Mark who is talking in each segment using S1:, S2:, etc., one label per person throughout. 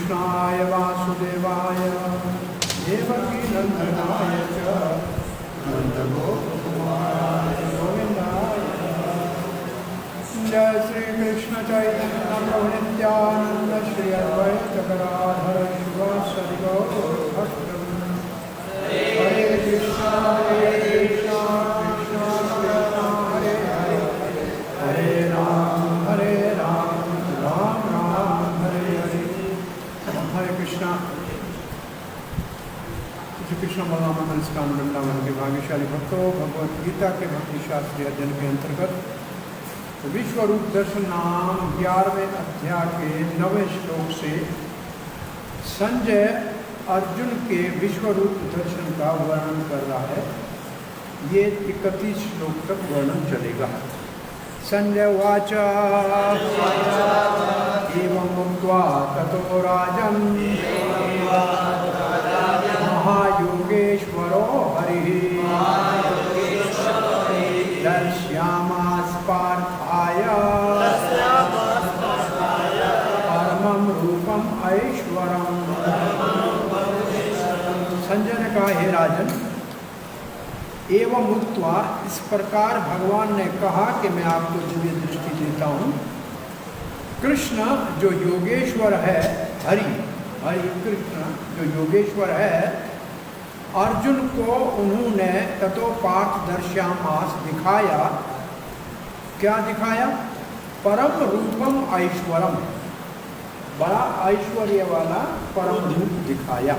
S1: कृष्णाय वासुदेवाय देवकी नंदनाय च नंदगोपकुमाराय गोविंदाय जय श्री कृष्ण चैतन्य प्रभु नित्यानंद श्री अद्वैत गदाधर शिवासादि गौरभक्तवृंद हरे कृष्णा कृष्णा कृष्णा हरे हरे हरे राम राम राम हरे हरे हरे कृष्णा। श्री कृष्ण बलराम मंडल स्कान वृंदावन के भाग्यशाली भक्तों, भगवत गीता के भक्ति शास्त्रीय अध्ययन के अंतर्गत विश्व रूप दर्शन नाम 11वें अध्याय के 9वें श्लोक से संजय अर्जुन के विश्व रूप दर्शन का वर्णन कर रहा है। ये 31 श्लोक तक वर्णन चलेगा। संजय उवाच एवं उक्त्वा ततो राजन् महायोगेश्वरो हरिः दर्शयामास पार्थाय परमं रूपम ऐश्वरम्। संजय ने कहा, हे राजन, एवं उक्त्वा, इस प्रकार भगवान ने कहा कि मैं आपको दिव्य दृष्टि देता हूँ। कृष्ण जो योगेश्वर है, हरि कृष्ण जो योगेश्वर है, अर्जुन को उन्होंने ततो पार्थ दर्श्यामास दिखाया। क्या दिखाया? परम रूपम ऐश्वरम, बड़ा ऐश्वर्य वाला परम रूप दिखाया।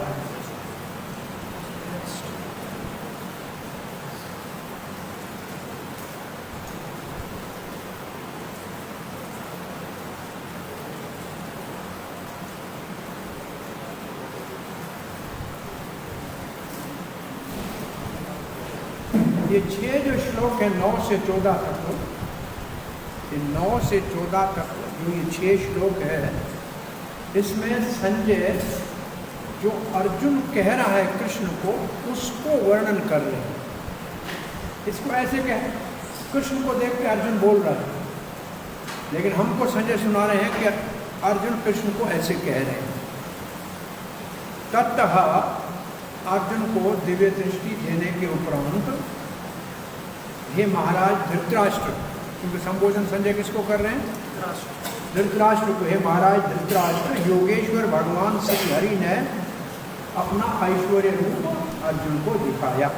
S1: ये 6 जो श्लोक है 9 से 14 तक, ये 9 से 14 तक जो ये 6 श्लोक है, इसमें संजय जो अर्जुन कह रहा है कृष्ण को, उसको वर्णन कर रहे हैं। इसको ऐसे कह, कृष्ण को देख के अर्जुन बोल रहा है, लेकिन हमको संजय सुना रहे हैं कि अर्जुन कृष्ण को ऐसे कह रहे हैं। ततः अर्जुन को दिव्य दृष्टि देने के उपरांत, हे महाराज धृतराष्ट्र, क्योंकि संबोधन संजय किसको कर रहे हैं? धृतराष्ट्र को। हे महाराज धृतराष्ट्र, योगेश्वर भगवान श्री हरि ने अपना ऐश्वर्य रूप अर्जुन को दिखाया।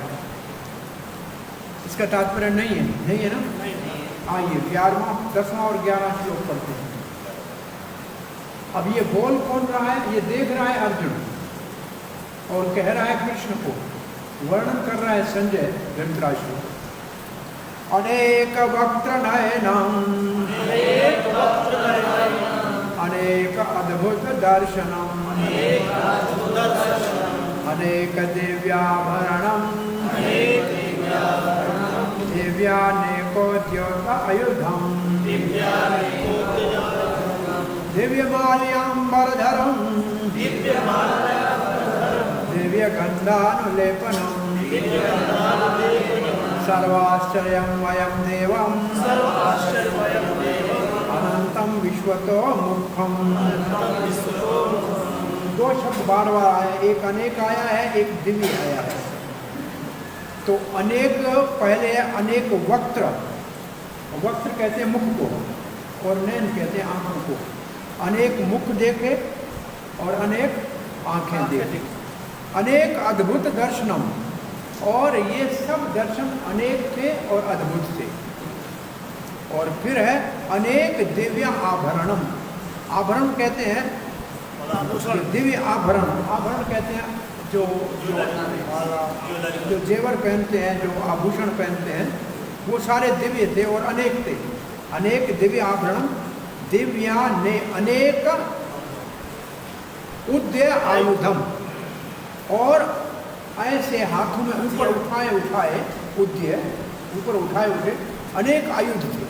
S1: इसका तात्पर्य नहीं है ना? आइए 11वां 10वां और 11वां श्लोक पढ़ते हैं। अब ये बोल कौन रहा है? ये देख रहा है अर्जुन और कह रहा है कृष्ण को, वर्णन कर रहा है संजय धृतराष्ट्र। अनेक वक्त्र नयनम् अनेक अद्भुत दर्शनम् अनेक दिव्याभरणम् दिव्यानेकोद्योग आयुधम् दिव्यमाल्याम्बरधरम् दिव्यगन्धानुलेपनम् सर्वाश्चर्यमयं देवम् अनंतं विश्वतो मुखम्। 2 शब्द बार बार आए, एक अनेक आया है, एक दिव्य आया है। तो अनेक पहले है, अनेक वक्त्र, वक्त्र कहते हैं मुख को, और नैन कहते हैं आंखों को। अनेक मुख देखे और अनेक आंखें देखे। अनेक अद्भुत दर्शनम, और ये सब दर्शन अनेक थे और अद्भुत थे। और फिर है अनेक दिव्य आभरणम। आभरण कहते हैं दिव्य आभरण, आभरण कहते हैं जो जेवर पहनते हैं, जो आभूषण पहनते हैं, वो सारे दिव्य थे और अनेक थे। अनेक दिव्य आभरण दिव्या ने अनेक उद्य आयुधम, और ऐसे हाथों में ऊपर उठाए उद्य, ऊपर उठाए अनेक आयुध थे।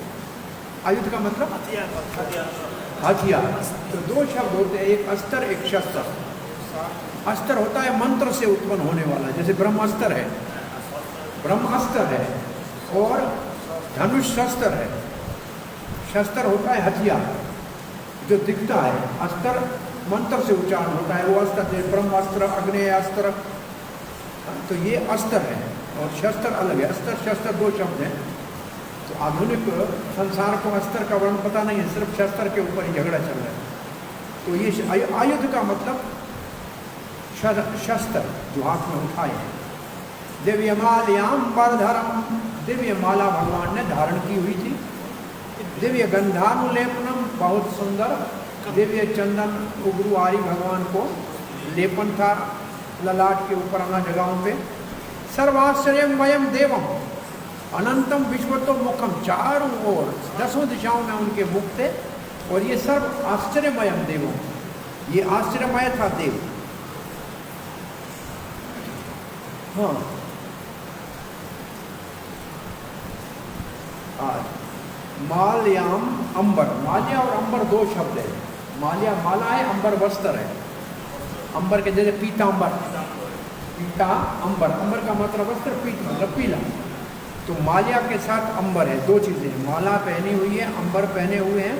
S1: आयुध का मतलब हथियार। तो 2 शब्द होते हैं, एक अस्त्र एक शस्त्र। अस्त्र होता है मंत्र से उत्पन्न होने वाला, जैसे ब्रह्मास्त्र है, ब्रह्मास्त्र है, और धनुष शस्त्र है। शस्त्र होता है हथियार जो दिखता है, अस्त्र मंत्र से उच्चारण होता है वो अस्त्र, जैसे ब्रह्मास्त्र, अग्नेय अस्त्र, तो ये अस्त्र है और शस्त्र अलग है। अस्त्र शस्त्र दो शब्द हैं। तो आधुनिक संसार को अस्त्र का वर्ण पता नहीं है, सिर्फ शस्त्र के ऊपर ही झगड़ा चल रहा है। तो ये आयुध का मतलब शस्त्र जो हाथ में उठाए हैं। दिव्य माल्याम बरधरम, दिव्य माला भगवान ने धारण की हुई थी। दिव्य गंधानुलेपनम, बहुत सुंदर दिव्य चंदन उग्रु आदि भगवान को लेपन था ललाट के ऊपर अन्य जगहों पे। सर्वाश्चर्यमयम देवम अनंतम विश्वतो मुखम, चारों ओर 10 दिशाओं में उनके मुख थे और ये सर्व आश्चर्यमयम देवम, ये आश्चर्यमय था देव। हाँ, माल्याम अंबर, माल्या और अंबर दो शब्द है। माल्या माला है, अंबर वस्त्र है। अंबर के जैसे पीतांबर, पीता अंबर, अंबर का मतलब वस्त्र, पीत मतलब पीला। तो माल्या के साथ अंबर है, दो चीज़ें हैं, माला पहनी हुई है, अंबर पहने हुए हैं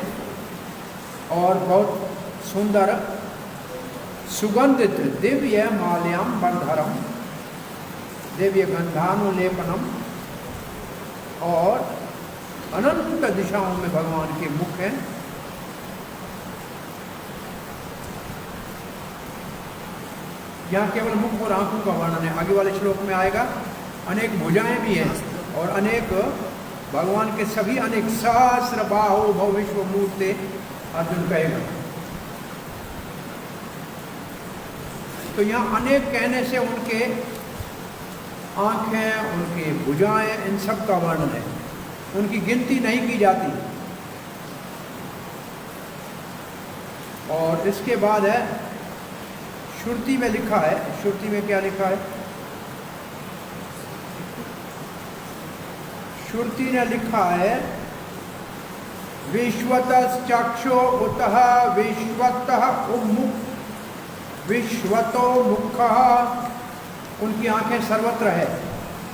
S1: और बहुत सुंदर सुगंधित दिव्य माल्याम बरधरम, दिव्य गंधानुलेपनम, और अनंत दिशाओं में भगवान के मुख हैं। यहाँ केवल मुख और आंखों का वर्णन है, आगे वाले श्लोक में आएगा। अनेक भुजाएं भी हैं और अनेक भगवान के सभी अनेक सहस्र बाहु भव विश्व मूर्ते अर्जुन कहेगा। तो यहाँ अनेक कहने से उनके आंखें, उनके भुजाएं, इन सब का वर्णन है, उनकी गिनती नहीं की जाती। और इसके बाद है श्रुति में लिखा है, श्रुति में क्या लिखा है? श्रुति ने लिखा है विश्वतश्चक्षो उतः विश्वतः उन्मुख विश्वतो मुखः, उनकी आंखें सर्वत्र है,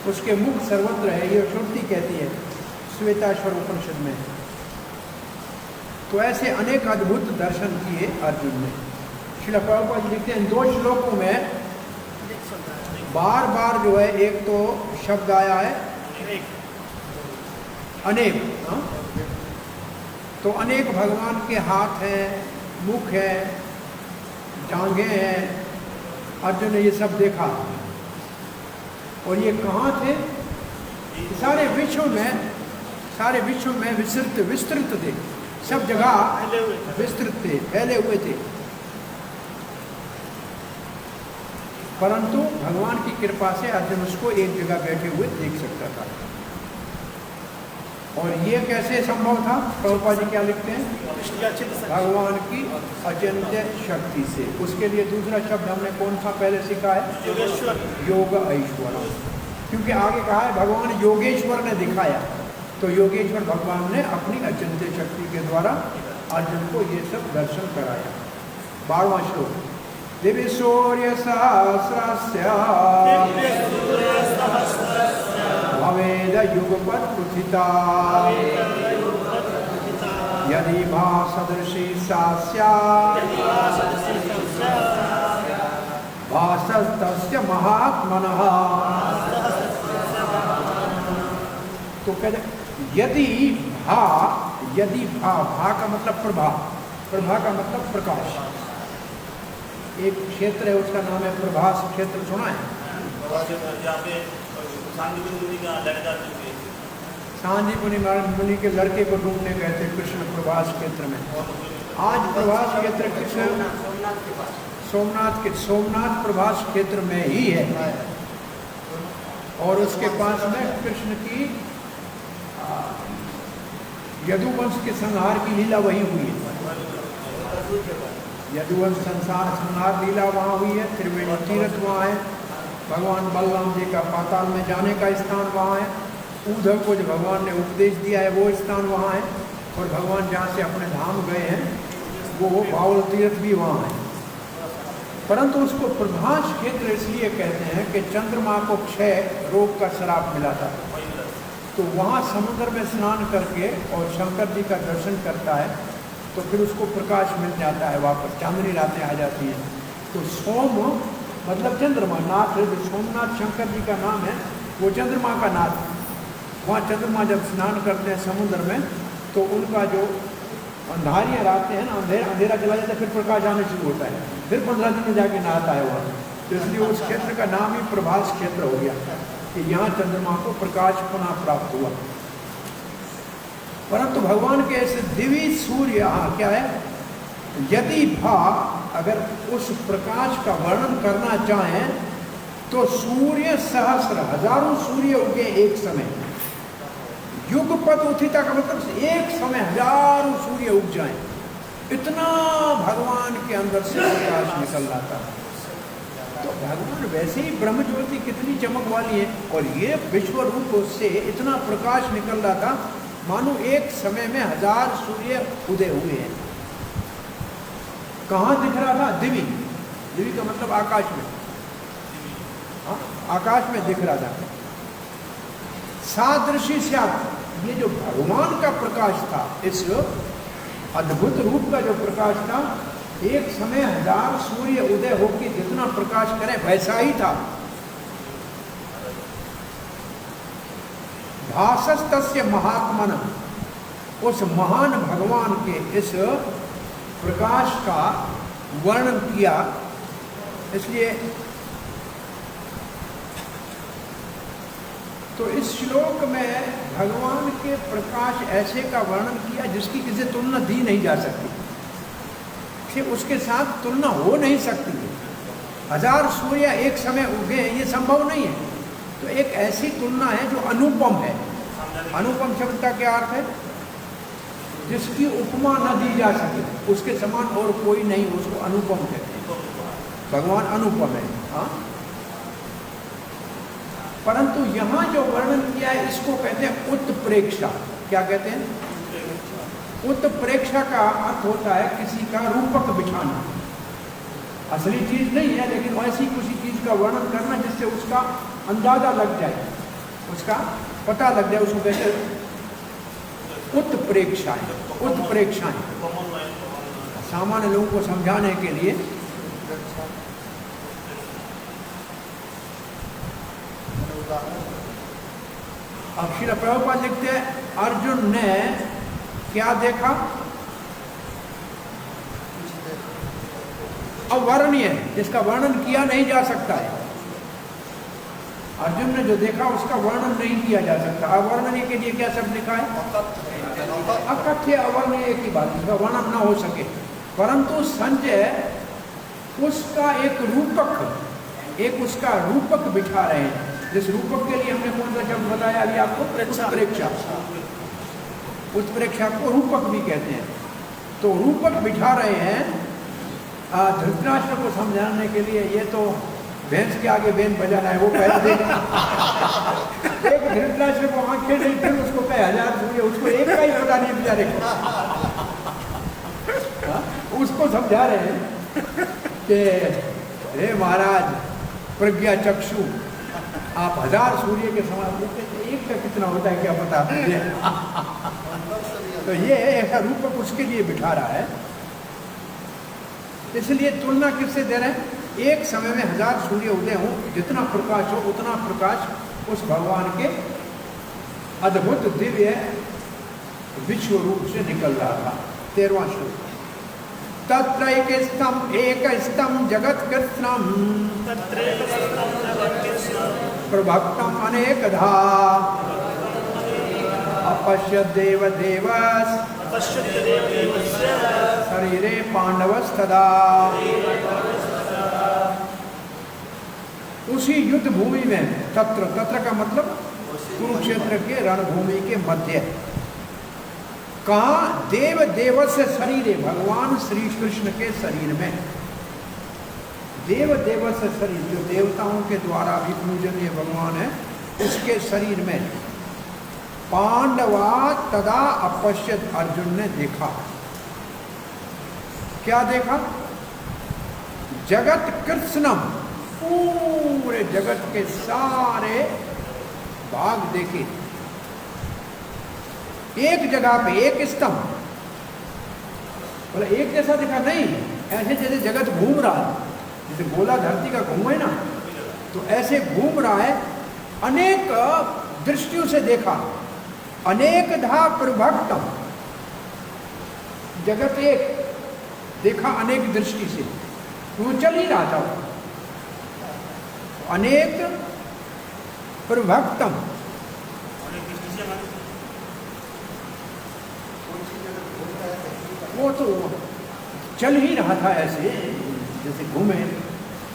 S1: उसके मुख सर्वत्र है, ये श्रुति कहती है श्वेताश्वर उपनिषद में। तो ऐसे अनेक अद्भुत दर्शन किए अर्जुन ने। श्रील प्रभुपाद जी लिखते हैं इन दो श्लोकों में बार बार जो है, एक तो शब्द आया है अनेक, तो अनेक भगवान के हाथ हैं, मुख है, टांगे हैं। अर्जुन ने ये सब देखा और ये कहाँ थे? सारे विश्व में विस्तृत थे, सब जगह विस्तृत थे, फैले हुए थे। परंतु भगवान की कृपा से अर्जुन उसको एक जगह बैठे हुए देख सकता था। और ये कैसे संभव था? प्रभुपाद जी क्या लिखते हैं? भगवान की अचिंत्य शक्ति से। उसके लिए दूसरा शब्द हमने कौन सा पहले सीखा है? योग ऐश्वर। क्योंकि आगे कहा है भगवान योगेश्वर ने दिखाया, तो योगेश्वर भगवान ने अपनी अचिंत्य शक्ति के द्वारा अर्जुन को ये सब दर्शन कराया। 12वां श्लोक, दिव्य सूर्य सहस्रस्य भवेद युगपत् प्रथिता यदि भासदृशी सा स्यात् भासस्तस्य महात्मनः। तो कहते यदि भा का मतलब प्रभा, प्रभा का मतलब प्रकाश। एक क्षेत्र है उसका नाम है प्रभास क्षेत्र, सुना है? सांदीपनि मुनि के लड़के को ढूंढने गए थे कृष्ण प्रभास क्षेत्र में। आज प्रभास क्षेत्र कृष्ण सोमनाथ प्रभास क्षेत्र में ही है और उसके पास में कृष्ण की यदुवंश के संहार की लीला वही हुई है। यदुवंश संहार लीला वहाँ हुई है। त्रिवेणी तीर्थ वहाँ है। भगवान बलराम जी का पाताल में जाने का स्थान वहाँ है। उद्धव को जो भगवान ने उपदेश दिया है वो स्थान वहाँ है। और भगवान जहाँ से अपने धाम गए हैं वो बाउल तीर्थ भी वहाँ है। परंतु उसको प्रभास क्षेत्र इसलिए कहते हैं कि चंद्रमा को क्षय रोग का श्राप मिला था, तो वहाँ समुद्र में स्नान करके और शंकर जी का दर्शन करता है तो फिर उसको प्रकाश मिल जाता है, वापस चांदनी रातें आ जाती हैं। तो सोम मतलब चंद्रमा, नाथ जो सोमनाथ शंकर जी का नाम है, वो चंद्रमा का नाथ। वहाँ चंद्रमा जब स्नान करते हैं समुद्र में, तो उनका जो अंधारियाँ रातें हैं ना, अंधेरा चला जाता है, फिर प्रकाश आने शुरू होता है, फिर 15 दिन में जाके नहाता है वहाँ। तो इसलिए उस क्षेत्र का नाम ही प्रभास क्षेत्र हो गया कि यहाँ चंद्रमा को प्रकाश पुनः प्राप्त हुआ। परंतु भगवान के ऐसे दिव्य सूर्य क्या है, यदि अगर उस प्रकाश का वर्णन करना चाहें तो सूर्य सहस्र, हजारों सूर्य उगे एक समय। युगपत उत्थिता का मतलब एक समय हजारों सूर्य उग जाएं, इतना भगवान के अंदर से प्रकाश निकल रहा था। तो भगवान वैसे ही ब्रह्म ज्योति कितनी चमक वाली है, और ये विश्व रूप से इतना प्रकाश निकल रहा था मानो एक समय में 1000 सूर्य उदय हुए हैं। कहाँ दिख रहा था? दिव्य, दिव्य का मतलब आकाश में, आकाश में दिख रहा था। सादृशी स्यात्, ये जो भगवान का प्रकाश था, इस अद्भुत रूप का जो प्रकाश था, एक समय 1000 सूर्य उदय होकर जितना प्रकाश करे वैसा ही था। भासस्तस्य महात्मन, उस महान भगवान के इस प्रकाश का वर्णन किया। इसलिए तो इस श्लोक में भगवान के प्रकाश ऐसे का वर्णन किया जिसकी किसी तुलना दी नहीं जा सकती, कि उसके साथ तुलना हो नहीं सकती। 1000 सूर्य एक समय उगे, ये संभव नहीं है। तो एक ऐसी तुलना है जो अनुपम है। अनुपम शब्द का क्या अर्थ है? जिसकी उपमा न दी जा सके, उसके समान और कोई नहीं, उसको अनुपम कहते हैं। भगवान अनुपम है। हाँ, परंतु यहाँ जो वर्णन किया है इसको कहते हैं उत्प्रेक्षा। क्या कहते हैं? उत्प्रेक्षा का अर्थ होता है किसी का रूपक बिठाना। असली चीज नहीं है, लेकिन ऐसी किसी चीज का वर्णन करना जिससे उसका अंदाजा लग जाए, उसका पता लग जाए, उसको कहते हैं उत्प्रेक्षाएं। उत्प्रेक्षाएं सामान्य लोगों को समझाने के लिए। अब श्रील प्रभुपाद लिखते हैं, अर्जुन ने क्या देखा? अवर्णनीय, जिसका वर्णन किया नहीं जा सकता है। अर्जुन ने जो देखा उसका वर्णन नहीं किया जा सकता। अवर्णनीय के लिए क्या शब्द लिखा है? अकथ्य, अवर्णनीय की बात, जिसका वर्णन ना हो सके। परंतु संजय उसका एक रूपक, एक उसका रूपक बिठा रहे हैं। जिस रूपक के लिए हमने कौन सा शब्द बताया अभी आपको? उत्प्रेक्षा। उत्प्रेक्षा को रूपक भी कहते हैं। तो रूपक बिठा रहे हैं धृतराष्ट्र को समझाने के लिए। ये तो भैंस के आगे बेन बजाना है, वो पहले देख एक धृतराष्ट्र को आंखें नहीं, फिर उसको कहे 1000 सूर्य, उसको एक का ही पता नहीं बेचारे को। उसको समझा रहे हैं कि हे महाराज प्रज्ञा चक्षु, आप 1000 सूर्य के समान होते, एक का कितना होता है क्या पता। तो ये ऐसा रूपक उसके लिए बिठा रहा है। इसलिए तुलना किससे दे रहे हैं? एक समय में 1000 सूर्य उदय हो, जितना प्रकाश हो उतना प्रकाश उस भगवान के अद्भुत दिव्य विश्व रूप से निकल रहा था। 13वां श्लोक, तत्रैकस्थं एकस्थं जगत्कृत्स्नं प्रभक्तं अनेकधा अपश्यद् देवदेवस् शरीरे पांडवस्तदा। उसी युद्ध भूमि में, तत्र, तत्र का मतलब कुरुक्षेत्र के रणभूमि के मध्य, कहाँ? देव देवस्य शरीरे, भगवान श्री कृष्ण के शरीर में। देव देवस्य शरीर, जो देवताओं के द्वारा भी पूजनीय भगवान है, उसके शरीर में पांडवा तदा अपश्यत, अर्जुन ने देखा। क्या देखा? जगत कृत्स्नम, पूरे जगत के सारे भाग देखे एक जगह पे, एक स्तंभ। बोला एक जैसा दिखा, नहीं, ऐसे जैसे जगत घूम रहा है, जैसे गोला धरती का घूमे ना, तो ऐसे घूम रहा है। अनेक दृष्टियों से देखा, अनेकधा प्रभक्तम, जगत एक देखा अनेक दृष्टि से, वो चल ही रहा था। अनेक प्रभक्तम, वो तो चल ही रहा था ऐसे जैसे घूमे,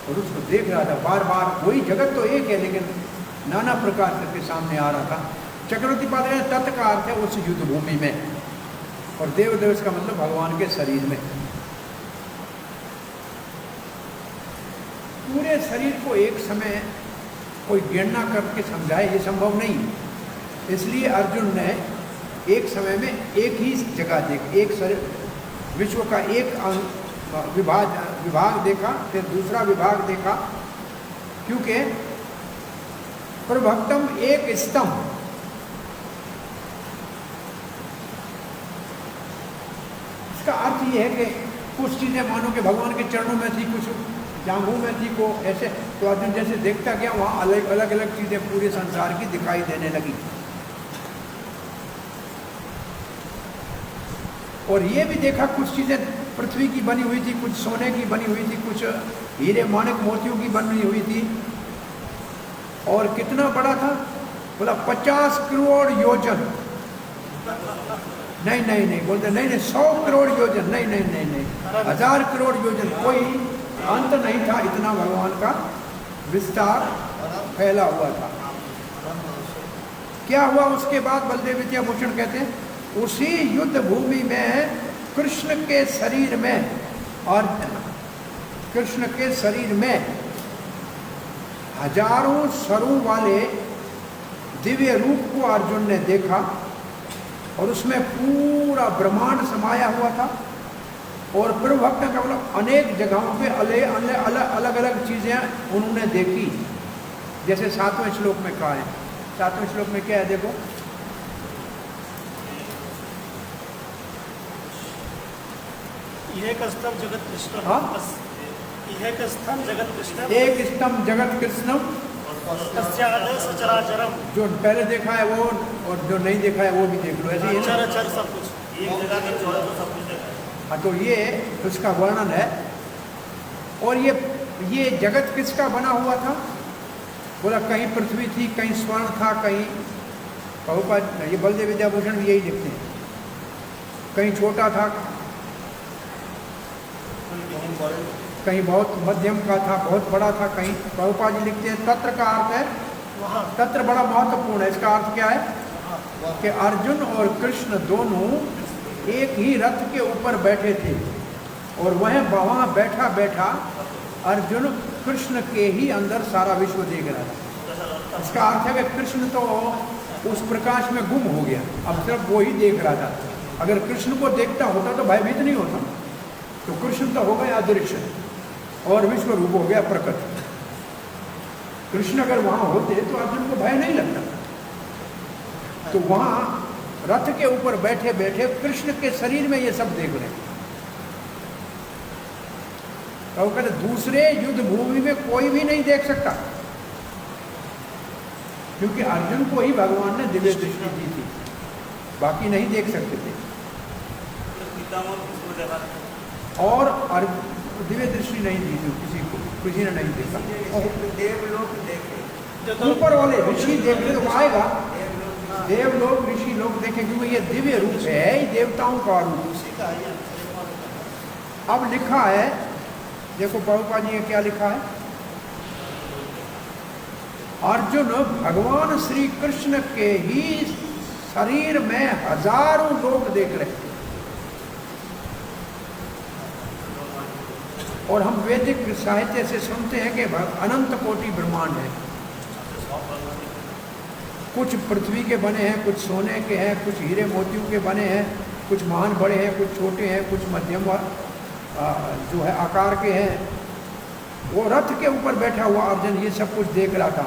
S1: और उसको देख रहा था बार बार। वही जगत तो एक है, लेकिन नाना प्रकार के सामने आ रहा था। चक्रवर्ती पाद तत् का अर्थ है उस युद्ध भूमि में, और देव दिवस का मतलब भगवान के शरीर में। पूरे शरीर को एक समय कोई गणना करके समझाए, ये संभव नहीं। इसलिए अर्जुन ने एक समय में एक ही जगह देखी, एक शरीर, विश्व का एक विभाग देखा, फिर दूसरा विभाग देखा, क्योंकि प्रभक्तम एक स्तंभ, इसका अर्थ ये है कि कुछ चीजें मानो कि भगवान के चरणों में थी, कुछ जांघों में थी, को ऐसे। तो अर्जुन जैसे देखता गया, वहां अलग अलग अलग चीजें पूरे संसार की दिखाई देने लगी। और ये भी देखा कुछ चीजें पृथ्वी की बनी हुई थी, कुछ सोने की बनी हुई थी, कुछ हीरे माणिक मोतियों की बनी हुई थी। और कितना बड़ा था? बोला 50 करोड़ योजन। नहीं नहीं नहीं बोलते, नहीं नहीं 100 करोड़ योजन, नहीं नहीं नहीं नहीं 1000 करोड़ योजन, कोई अंत नहीं था, इतना भगवान का विस्तार फैला हुआ था। क्या हुआ उसके बाद? बलदेव विद्याभूषण कहते हैं उसी युद्ध भूमि में कृष्ण के शरीर में, और कृष्ण के शरीर में हजारों सरों वाले दिव्य रूप को अर्जुन ने देखा, और उसमें पूरा ब्रह्मांड समाया हुआ था। और प्रभुभक्त का मतलब अनेक जगहों पे अलग अलग चीजें उन्होंने देखी, जैसे 7वें श्लोक में कहा है। 7वें श्लोक में क्या है देखो,
S2: एक स्तंभ जगत कृष्ण, एक स्तंभ जगत कृष्ण,
S1: एक स्तंभ जगत कृष्णम,
S2: सचराचरम,
S1: जो पहले देखा है वो और जो नहीं देखा है वो भी देख लो, ऐसे ही है ना?
S2: सब कुछ एक जगह में जोड़ा तो सब कुछ देखा है।
S1: हाँ, तो ये उसका वर्णन है। और ये जगत किसका बना हुआ था? बोला कहीं पृथ्वी थी, कहीं स्वर्ण था, कहीं बहुपद। ये बलदेव विद्याभूषण भी यही लिखते हैं, कहीं छोटा था, कहीं बहुत मध्यम का था, बहुत बड़ा था, कहीं। प्रभुपाद जी लिखते हैं तत्र का अर्थ है, तत्र बड़ा महत्वपूर्ण है। इसका अर्थ क्या है कि अर्जुन और कृष्ण दोनों एक ही रथ के ऊपर बैठे थे, और वहाँ बैठा बैठा अर्जुन कृष्ण के ही अंदर सारा विश्व देख रहा था। इसका अर्थ है कि कृष्ण तो उस प्रकाश में गुम हो गया, अब सिर्फ वो ही देख रहा था। अगर कृष्ण को देखता होता तो भयभीत नहीं होता, तो कृष्ण तो हो गया अदृश्य और विश्व रूप हो गया प्रकट। कृष्ण अगर वहां होते तो अर्जुन को भय नहीं लगता। तो वहां रथ के ऊपर बैठे बैठे कृष्ण के शरीर में ये सब देख रहे हैं। तो कहते दूसरे युद्ध भूमि में कोई भी नहीं देख सकता, क्योंकि अर्जुन को ही भगवान ने दिव्य दृष्टि दी थी, बाकी नहीं देख सकते थे। और दिव्य दृष्टि नहीं दी थी किसी ने नहीं देखा।
S2: देवलोक देखे,
S1: ऊपर वाले ऋषि देखने तो आएगा, देवलोक ऋषि लोग देखें, क्योंकि ये दिव्य रूप है, देवताओं का रूप। अब लिखा है, देखो प्रभुपाद जी ने क्या लिखा है, अर्जुन भगवान श्री कृष्ण के ही शरीर में हजारों लोग देख रहे हैं। और हम वैदिक साहित्य से सुनते हैं कि अनंत कोटि ब्रह्मांड है, कुछ पृथ्वी के बने हैं, कुछ सोने के हैं, कुछ हीरे मोतियों के बने हैं, कुछ महान बड़े हैं, कुछ छोटे हैं, कुछ मध्यम जो है आकार के हैं। वो रथ के ऊपर बैठा हुआ अर्जुन ये सब कुछ देख रहा था,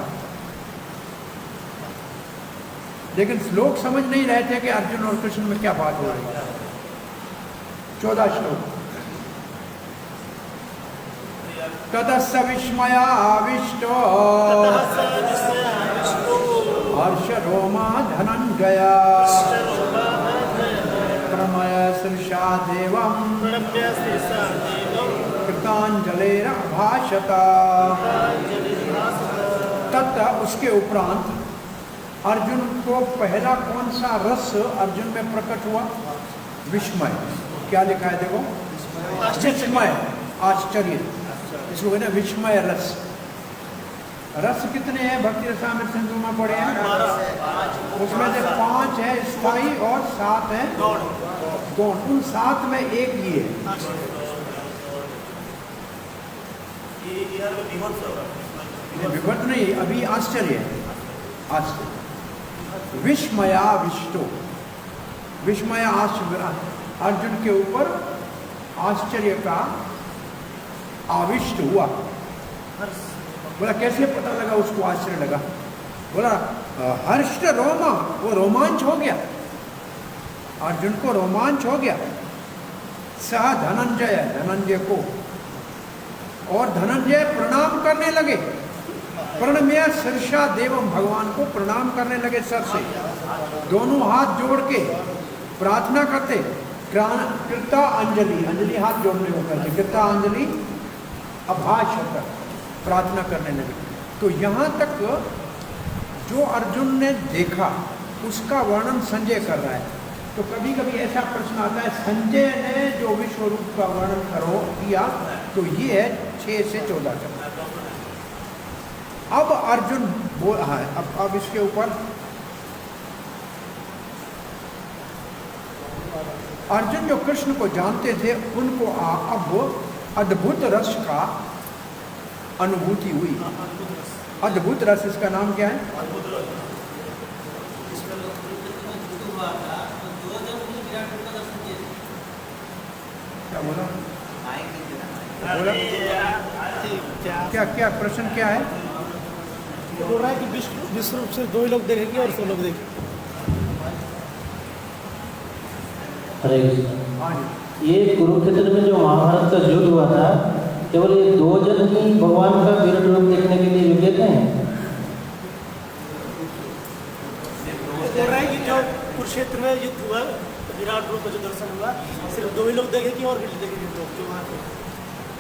S1: लेकिन लोग समझ नहीं रहे थे कि अर्जुन और कृष्ण में क्या बात हो रही है। 14 श्लोक। ततस्य विस्मयाविष्टो हर्ष रोमा धनंजय प्रमय शीर्षा देवं कृतांजलिरभाषत। तत् उसके उपरांत अर्जुन को पहला कौन सा रस अर्जुन में प्रकट हुआ? विस्मय। क्या लिखा है देखो, विस्मय, आश्चर्य, इसको कहते हैं विस्मय रस। रस कितने हैं भक्ति रसामृत सिंधु में पढ़े हैं? उसमें से 5 है स्थायी और 7 है गौण। उन 7 में एक ये है। विभक्त नहीं, अभी आश्चर्य है, आश्चर्य। विस्मयाविष्टो, विस्मय आश्चर्य, अर्जुन के ऊपर आश्चर्य का आविष्ट हुआ। बोला कैसे पता लगा उसको आश्चर्य लगा? बोला हर्ष रोमा, वो रोमांच हो गया, अर्जुन को रोमांच हो गया। सह धनंजय, धनंजय को, और धनंजय प्रणाम करने लगे। प्रणम्य शीर्षा देवम, भगवान को प्रणाम करने लगे सर से, दोनों हाथ जोड़ के प्रार्थना करते। कृता अंजलि, अंजलि हाथ जोड़ने को करते, कृता अंजलि अभाषत, प्रार्थना करने लगे। तो यहाँ तक जो अर्जुन ने देखा उसका वर्णन संजय कर रहा है। तो कभी कभी ऐसा प्रश्न आता है, संजय ने जो विश्व रूप का वर्णन किया, तो ये है 6 से 14 तक। अब अर्जुन बोल, हाँ, अब इसके ऊपर अर्जुन जो कृष्ण को जानते थे उनको अब अद्भुत रस का अनुभूति हुई। अद्भुत रस, इसका नाम क्या है? क्या बोला? क्या क्या प्रश्न क्या है?
S2: बोल रहा है कि विश्व रूप से 2 लोग देखेंगे और 100 लोग देखेंगे।
S3: हरे कृष्ण। ये कुरुक्षेत्र में जो महाभारत का युद्ध हुआ था, केवल ये 2 जन ही भगवान का विराट रूप देखने के लिए योग्य थे?
S2: बोल रहा है कि जो कुरुक्षेत्र में युद्ध हुआ, विराट रूप का जो दर्शन हुआ, सिर्फ 2 ही लोग देखेंगे और देखेंगे लोग जो वहाँ थे।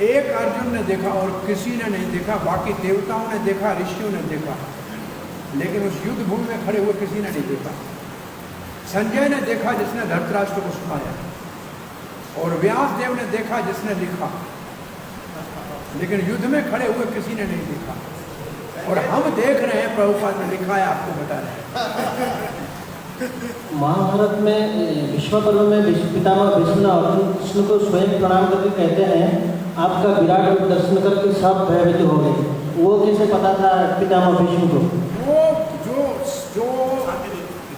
S1: एक अर्जुन ने देखा और किसी ने नहीं देखा, बाकी देवताओं ने देखा, ऋषियों ने देखा, लेकिन उस युद्ध भूमि में खड़े हुए किसी ने नहीं देखा। संजय ने देखा जिसने धृतराष्ट्र को सुनाया, और व्यास देव ने देखा जिसने लिखा, लेकिन युद्ध में खड़े हुए किसी ने नहीं देखा। और हम देख रहे हैं, प्रभुपाद ने लिखा है, आपको बता रहे हैं।
S3: महाभारत में भीष्म पर्व में पितामह भीष्म अर्जुन कृष्ण को स्वयं प्रणाम करके कहते हैं, आपका विराट रूप दर्शन करके सब भयभीत हो गए। वो कैसे पता था पितामह भीष्म को?
S1: वो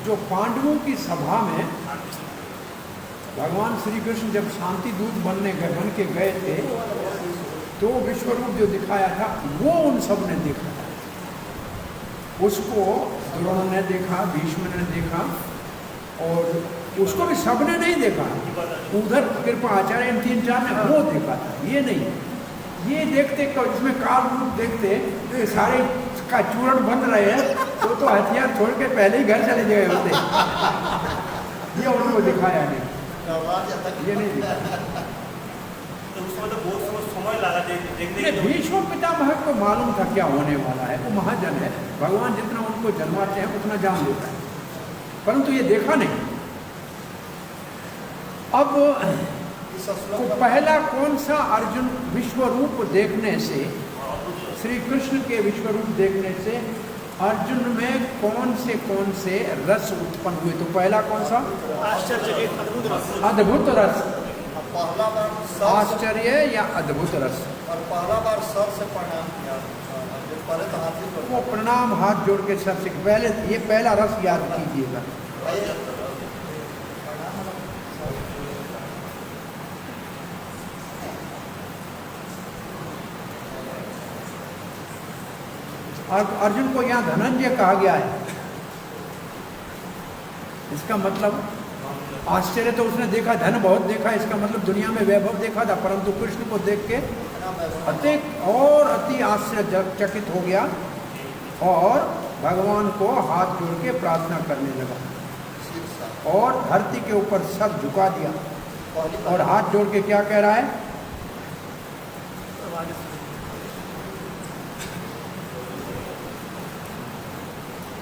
S1: जो पांडवों की सभा में भगवान श्री कृष्ण जब शांति दूत बन के गए थे, तो विश्वरूप जो दिखाया था वो उन सब ने देखा था। उसको द्रोण ने देखा, भीष्म ने देखा, और उसको भी सबने नहीं देखा। उधर कृपा आचार्य इन 3-4 ने वो देखा था, ये नहीं। ये देखते इसमें काल रूप देखते तो ये सारे का चूर्ण बन रहे हैं, तो हथियार छोड़ के पहले ही घर चले गए होते। ये उनको दिखाया नहीं, ये नहीं दिखाया। भीष्म पितामह को मालूम था क्या होने वाला है, वो महाजन है, भगवान जितना उनको जन्माते हैं उतना जान लेता है, परंतु ये देखा नहीं। अब तो पहला कौन सा अर्जुन विश्वरूप देखने से, श्री कृष्ण के विश्वरूप देखने से अर्जुन में कौन से रस उत्पन्न हुए? तो पहला कौन सा?
S2: आश्चर्य,
S1: अद्भुत रस,
S4: पहला बार
S1: आश्चर्य या अद्भुत रस।
S4: और पहला बार सर से प्रणाम किया, पहले तो हाथ ही
S1: वो प्रणाम हाथ जोड़ के सर से, पहले ये पहला रस याद कीजिएगा। अर्जुन को यहाँ धनंजय कहा गया है, इसका मतलब आश्चर्य तो उसने देखा, धन बहुत देखा, इसका मतलब दुनिया में वैभव देखा था, परंतु कृष्ण को देख के अति आश्चर्यचकित हो गया और भगवान को हाथ जोड़ के प्रार्थना करने लगा और धरती के ऊपर सर झुका दिया और हाथ जोड़ के क्या कह रहा है?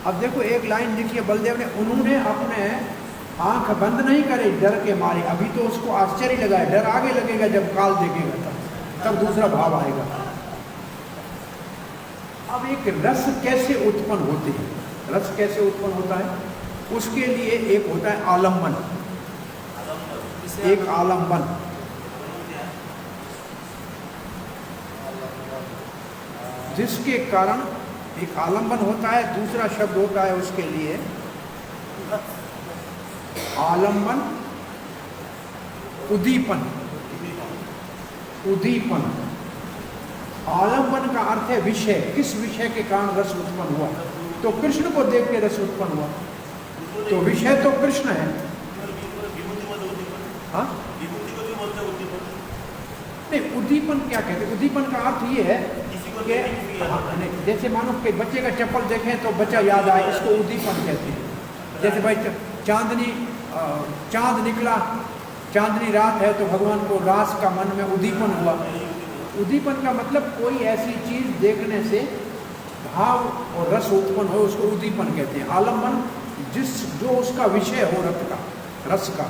S1: अब देखो एक लाइन लिखी है बलदेव ने, उन्होंने अपने आंख बंद नहीं करे डर के मारे। अभी तो उसको आश्चर्य लगा है, डर आगे लगेगा जब काल देखेगा तब दूसरा भाव आएगा। अब एक रस कैसे उत्पन्न होते हैं, रस कैसे उत्पन्न होता है, उसके लिए एक होता है आलम्बन, एक आलम्बन। जिसके कारण एक आलम्बन होता है, दूसरा शब्द होता है उसके लिए आलम्बन, उद्दीपन। उद्दीपन, आलम्बन का अर्थ है विषय, किस विषय के कारण रस उत्पन्न हुआ, तो कृष्ण को देख के रस उत्पन्न हुआ, तो विषय तो कृष्ण है। हाँ नहीं, उद्दीपन क्या कहते हैं? उद्दीपन का अर्थ ये है कि जैसे मानो कि बच्चे का चप्पल देखें तो बच्चा याद आए, इसको उद्दीपन कहते हैं। जैसे भाई चांद निकला, चांदनी रात है तो भगवान को रास का मन में उद्दीपन हुआ। उद्दीपन का मतलब कोई ऐसी चीज देखने से भाव और रस उत्पन्न हो, उसको उद्दीपन कहते हैं। आलम्बन जो उसका विषय हो रस का,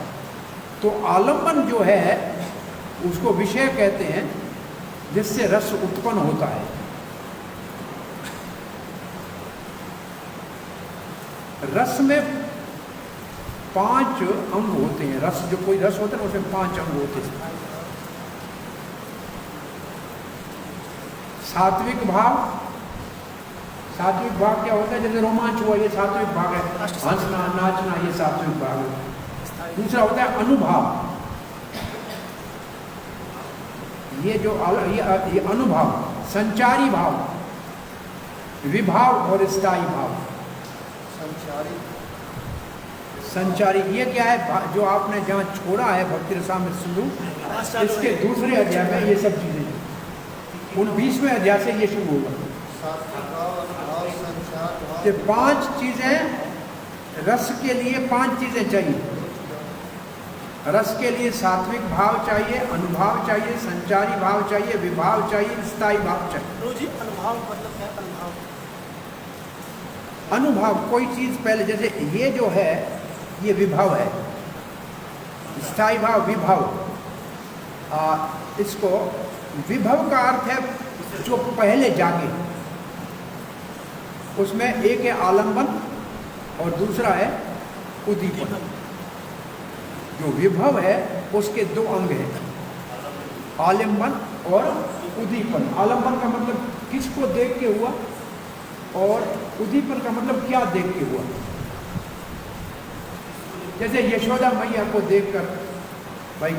S1: तो आलम्बन जो है उसको विषय कहते हैं जिससे रस उत्पन्न होता है। रस में 5 अंग होते हैं। रस जो कोई रस होता है उसमें 5 अंग होते हैं। सात्विक भाव, सात्विक भाव क्या होता है? जैसे रोमांच हुआ, ये सात्विक भाव है, हंसना नाचना, ये सात्विक भाव है। दूसरा होता है अनुभाव, ये जो ये अनुभाव, संचारी भाव, विभाव और स्थायी भाव। संचारी ये क्या है? जो आपने जहाँ छोड़ा है भक्ति रसामृत सिंधु, इसके दूसरे अध्याय में ये सब चीजें, 19वें अध्याय से ये शुरू होगा। ये 5 चीजें रस के लिए, 5 चीजें चाहिए। रस के लिए सात्विक भाव चाहिए, अनुभाव चाहिए, संचारी भाव चाहिए, विभाव चाहिए, स्थायी भाव चाहिए।
S2: अनुभाव मतलब क्या?
S1: अनुभाव कोई चीज पहले, जैसे ये जो है ये विभाव है, स्थायी भाव विभाव। इसको विभव का अर्थ है जो पहले जागे, उसमें एक है आलम्बन और दूसरा है उद्दीपन। जो विभव है उसके 2 अंग हैं, आलम्बन और उद्दीपन। आलम्बन का मतलब किसको देख के हुआ, और उद्दीपन का मतलब क्या देख के हुआ। जैसे यशोदा मैया को देखकर भाई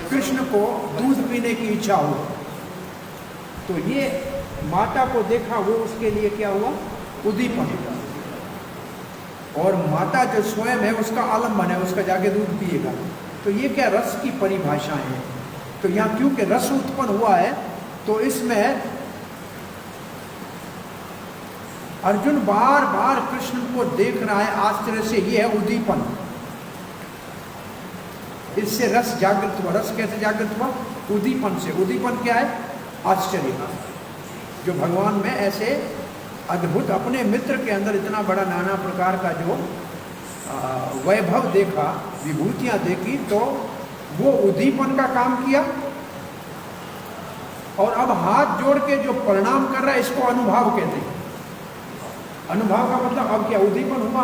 S1: कृष्ण को दूध पीने की इच्छा हो, तो ये माता को देखा, वो उसके लिए क्या हुआ? उद्दीपन। और माता जो स्वयं है उसका आलम्बन है, उसका जाके दूध पिएगा। तो ये क्या रस की परिभाषाएं हैं। तो यहाँ क्योंकि रस उत्पन्न हुआ है, तो इसमें अर्जुन बार बार कृष्ण को देख रहा है आश्चर्य से, ये है उद्दीपन। इससे रस जागृत हुआ। रस कैसे जागृत हुआ? उद्दीपन से। उद्दीपन क्या है? आश्चर्य। जो भगवान में ऐसे अद्भुत, अपने मित्र के अंदर इतना बड़ा नाना प्रकार का जो वैभव देखा, विभूतियां देखी, तो वो उद्दीपन का काम किया। और अब हाथ जोड़ के जो प्रणाम कर रहा है, इसको अनुभाव कहते हैं। अनुभव का मतलब अब क्या? उद्दीपन हुआ,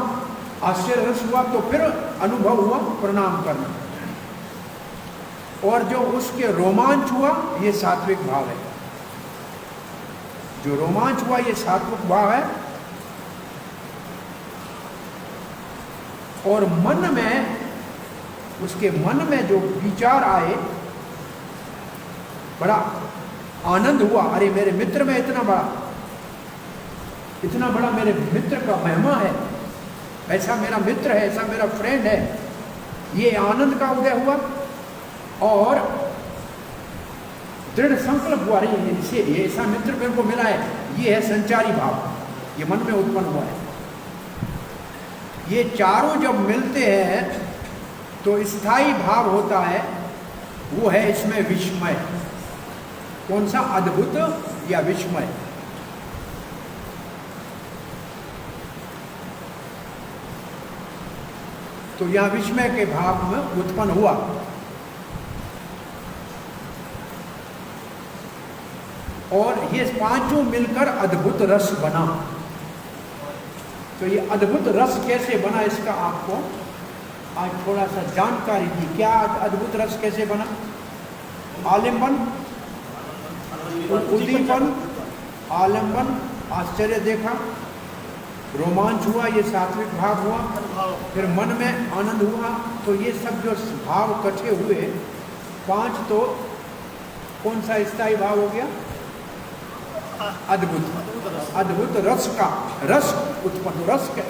S1: आश्चर्य रस हुआ, तो फिर अनुभव हुआ प्रणाम करना। और जो उसके रोमांच हुआ, ये सात्विक भाव है। जो रोमांच हुआ ये सात्विक भाव है। और मन में, उसके मन में जो विचार आए, बड़ा आनंद हुआ, अरे मेरे मित्र में इतना बड़ा मेरे मित्र का महिमा है, ऐसा मेरा मित्र है, ऐसा मेरा फ्रेंड है, ये आनंद का उदय हुआ और दृढ़ संकल्प हुआ रही इसे ऐसा मित्र मेरे को मिला है, ये है संचारी भाव, ये मन में उत्पन्न हुआ है। ये चारों जब मिलते हैं तो स्थायी भाव होता है, वो है इसमें विस्मय। कौन सा? अद्भुत या विस्मय। तो यह विस्मय के भाव में उत्पन्न हुआ। और ये पांचों मिलकर अद्भुत रस बना। तो ये अद्भुत रस कैसे बना, इसका आपको आज थोड़ा सा जानकारी दी। क्या अद्भुत रस कैसे बना? आलिंगन, उद्दीपन, आलिंगन, आश्चर्य देखा, रोमांच हुआ, ये सात्विक भाव हुआ, फिर मन में आनंद हुआ। तो ये सब जो भाव इकट्ठे हुए पांच, तो कौन सा स्थायी भाव हो गया? अद्भुत रस का रस उत्पन्न। रस के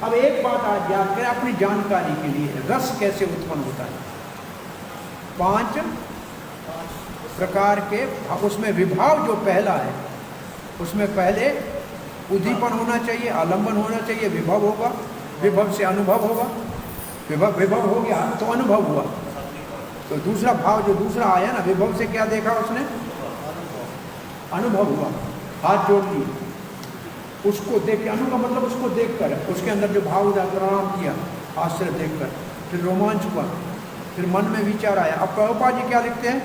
S1: अब एक बात आज याद करें अपनी जानकारी के लिए, रस कैसे उत्पन्न होता है? पांच प्रकार के, उसमें विभाव जो पहला है, उसमें पहले उद्दीपन होना चाहिए, आलंबन होना चाहिए, विभव होगा, विभव से अनुभव होगा, विभव हो गया तो अनुभव हुआ। तो दूसरा भाव जो दूसरा आया ना, विभव से क्या देखा उसने? अनुभव हुआ, हाथ जोड़ लिए, उसको देख के, अनुभव मतलब उसको देखकर, उसके अंदर जो भाव उदा प्रणाम किया, आश्चर्य देखकर, फिर रोमांच हुआ, फिर मन में विचार आया। अब प्रभुपाद जी क्या लिखते हैं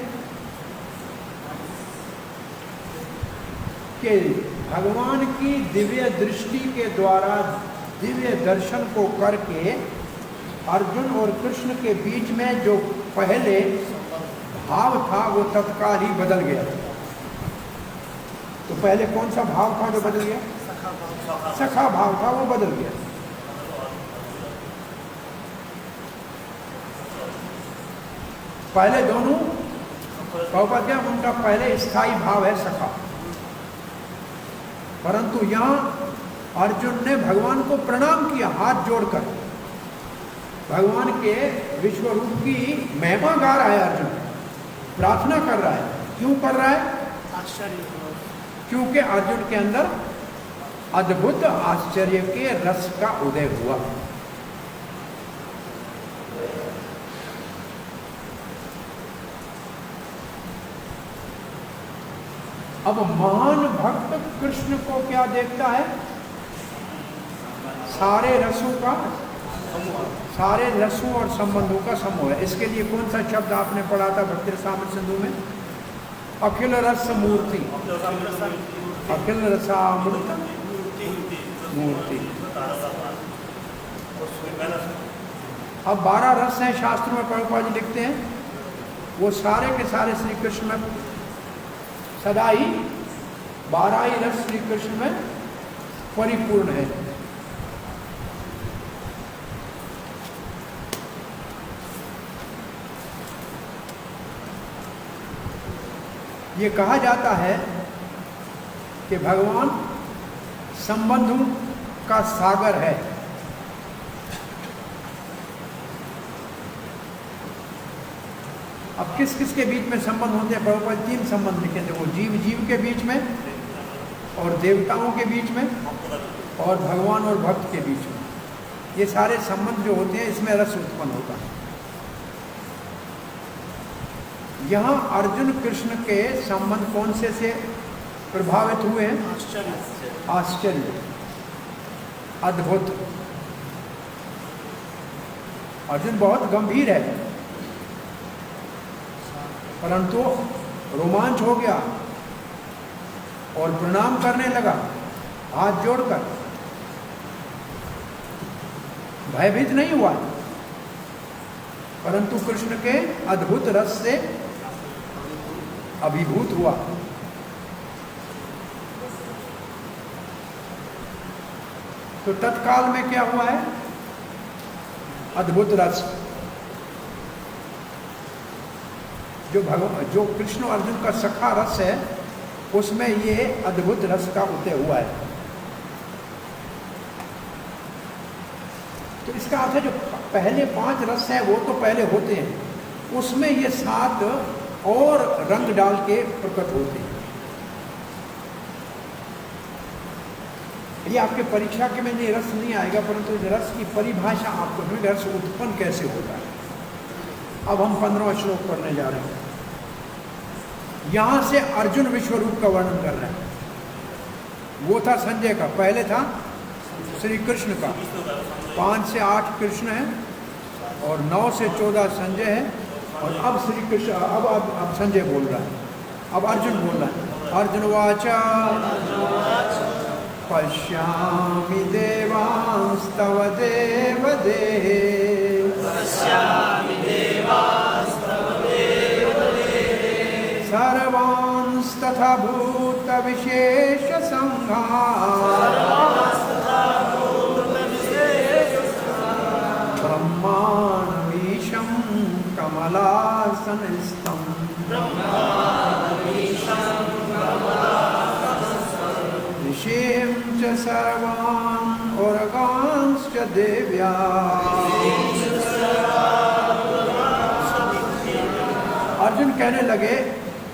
S1: कि भगवान की दिव्य दृष्टि के द्वारा दिव्य दर्शन को करके अर्जुन और कृष्ण के बीच में जो पहले भाव था वो तत्काल ही बदल गया। तो पहले कौन सा भाव था जो बदल गया? सखा भाव था, वो बदल गया। पहले दोनों क्या, उनका पहले स्थायी भाव है सखा, परंतु यहां अर्जुन ने भगवान को प्रणाम किया हाथ जोड़कर, भगवान के विश्व रूप की महिमा गा रहा है अर्जुन, प्रार्थना कर रहा है। क्यों कर रहा है?
S2: आश्चर्य,
S1: क्योंकि अर्जुन के अंदर अद्भुत आश्चर्य के रस का उदय हुआ। अब महान भक्त कृष्ण को क्या देखता है? सारे रसों का, सारे रसों और संबंधों का समूह है। इसके लिए कौन सा शब्द आपने पढ़ा था भक्ति रसामृत सिंधु में? अखिल रस मूर्ति, अखिल रसामृत मूर्ति। अब 12 रस हैं शास्त्र में, प्रभुपाद जी लिखते हैं, वो सारे के सारे श्री कृष्ण में सदा ही 12 ही रस श्री कृष्ण में परिपूर्ण है। ये कहा जाता है कि भगवान संबंधों का सागर है। अब किस किस के बीच में संबंध होते हैं? प्रभुपाद 3 संबंध लिखे थे, वो जीव जीव के बीच में, और देवताओं के बीच में, और भगवान और भक्त के बीच में। ये सारे संबंध जो होते हैं इसमें रस उत्पन्न होता है। यहाँ अर्जुन कृष्ण के संबंध कौन से प्रभावित हुए हैं? आश्चर्य, अद्भुत। अर्जुन बहुत गंभीर है, परंतु रोमांच हो गया और प्रणाम करने लगा हाथ जोड़कर, भयभीत नहीं हुआ, परंतु कृष्ण के अद्भुत रस से अभिभूत हुआ। तो तत्काल में क्या हुआ है? अद्भुत रस। जो कृष्ण अर्जुन का सखा रस है, उसमें ये अद्भुत रस का उदय हुआ है। तो इसका अर्थ है जो पहले 5 रस हैं वो तो पहले होते हैं, उसमें ये 7 और रंग डाल के प्रकट होते हैं। ये आपके परीक्षा के में ये रस नहीं आएगा, परंतु इस रस की परिभाषा आपको मिलेगी, रस उत्पन्न कैसे होता है। अब हम 15वां श्लोक पढ़ने जा रहे हैं। यहां से अर्जुन विश्वरूप का वर्णन कर रहे हैं। वो था संजय का, पहले था श्री कृष्ण का। 5 से 8 कृष्ण है और 9 से 14 संजय है, और अब श्री कृष्ण, अब संजय बोल रहा है, अब अर्जुन बोल रहा है। अर्जुन वाचा पश्यामि देवांस्तव देवदेहे सर्वांस्तथा भूत विशेष ब्रह्माण्डमीशं कमलासनस्थं ऋषिं च सर्वान् उर्गांश्च देव्या अर्जुन कहने लगे,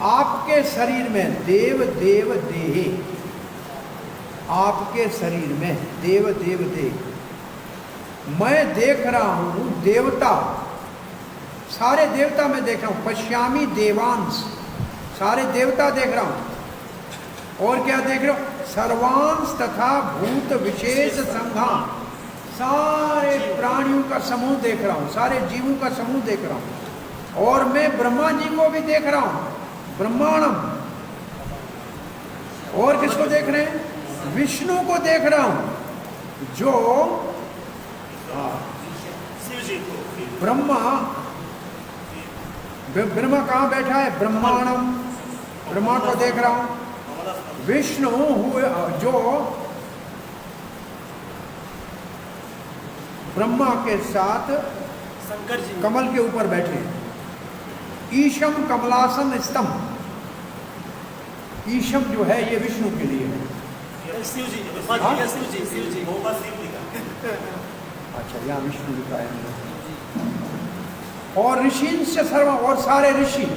S1: आपके शरीर में देव देव देहे, आपके शरीर में देव देव देह, मैं देख रहा हूं देवता, सारे देवता मैं देख रहा हूं। पश्यामी देवांश, सारे देवता देख रहा हूं। और क्या देख रहा हूं? सर्वांश तथा भूत विशेष संघा, सारे प्राणियों का समूह देख रहा हूं, सारे जीवों का समूह देख रहा हूं। और मैं ब्रह्मा जी को भी देख रहा हूं, ब्रह्मांडम। और किसको देख रहे हैं? विष्णु को देख रहा हूं, जो ब्रह्मा कहां बैठा है? ब्रह्मांडम, ब्रह्मांड को देख रहा हूं। विष्णु हुए जो ब्रह्मा के साथ
S2: शंकर जी
S1: कमल के ऊपर बैठे। ईशम कमलासन स्तंभ, ईशम जो है ये विष्णु के लिए है।
S2: शिव जी,
S1: हाँ?
S2: शिव जी
S1: अच्छा, यहाँ विष्णु लिखा है। और ऋषि से सर्व, और सारे ऋषि।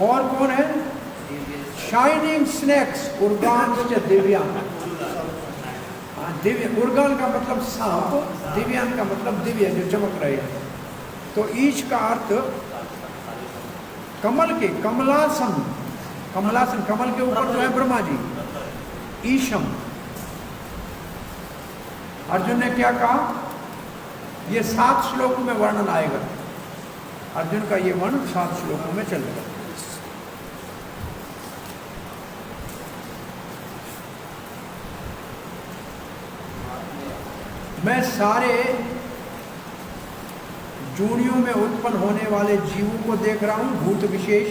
S1: और कौन है? शाइनिंग स्नेक्स उर्गान से दिव्यांग। दिव्य, उर्गान का मतलब सांप, दिव्यांग का मतलब दिव्य, जो चमक रहे हैं। तो ईश का अर्थ कमल के, कमलासन, कमलासन, कमल के ऊपर जो है ब्रह्मा जी। ईशम। अर्जुन ने क्या कहा? ये 7 श्लोकों में वर्णन आएगा। अर्जुन का ये वर्णन 7 श्लोकों में चलेगा। मैं सारे जूनियों में उत्पन्न होने वाले जीवों को देख रहा हूं, भूत विशेष।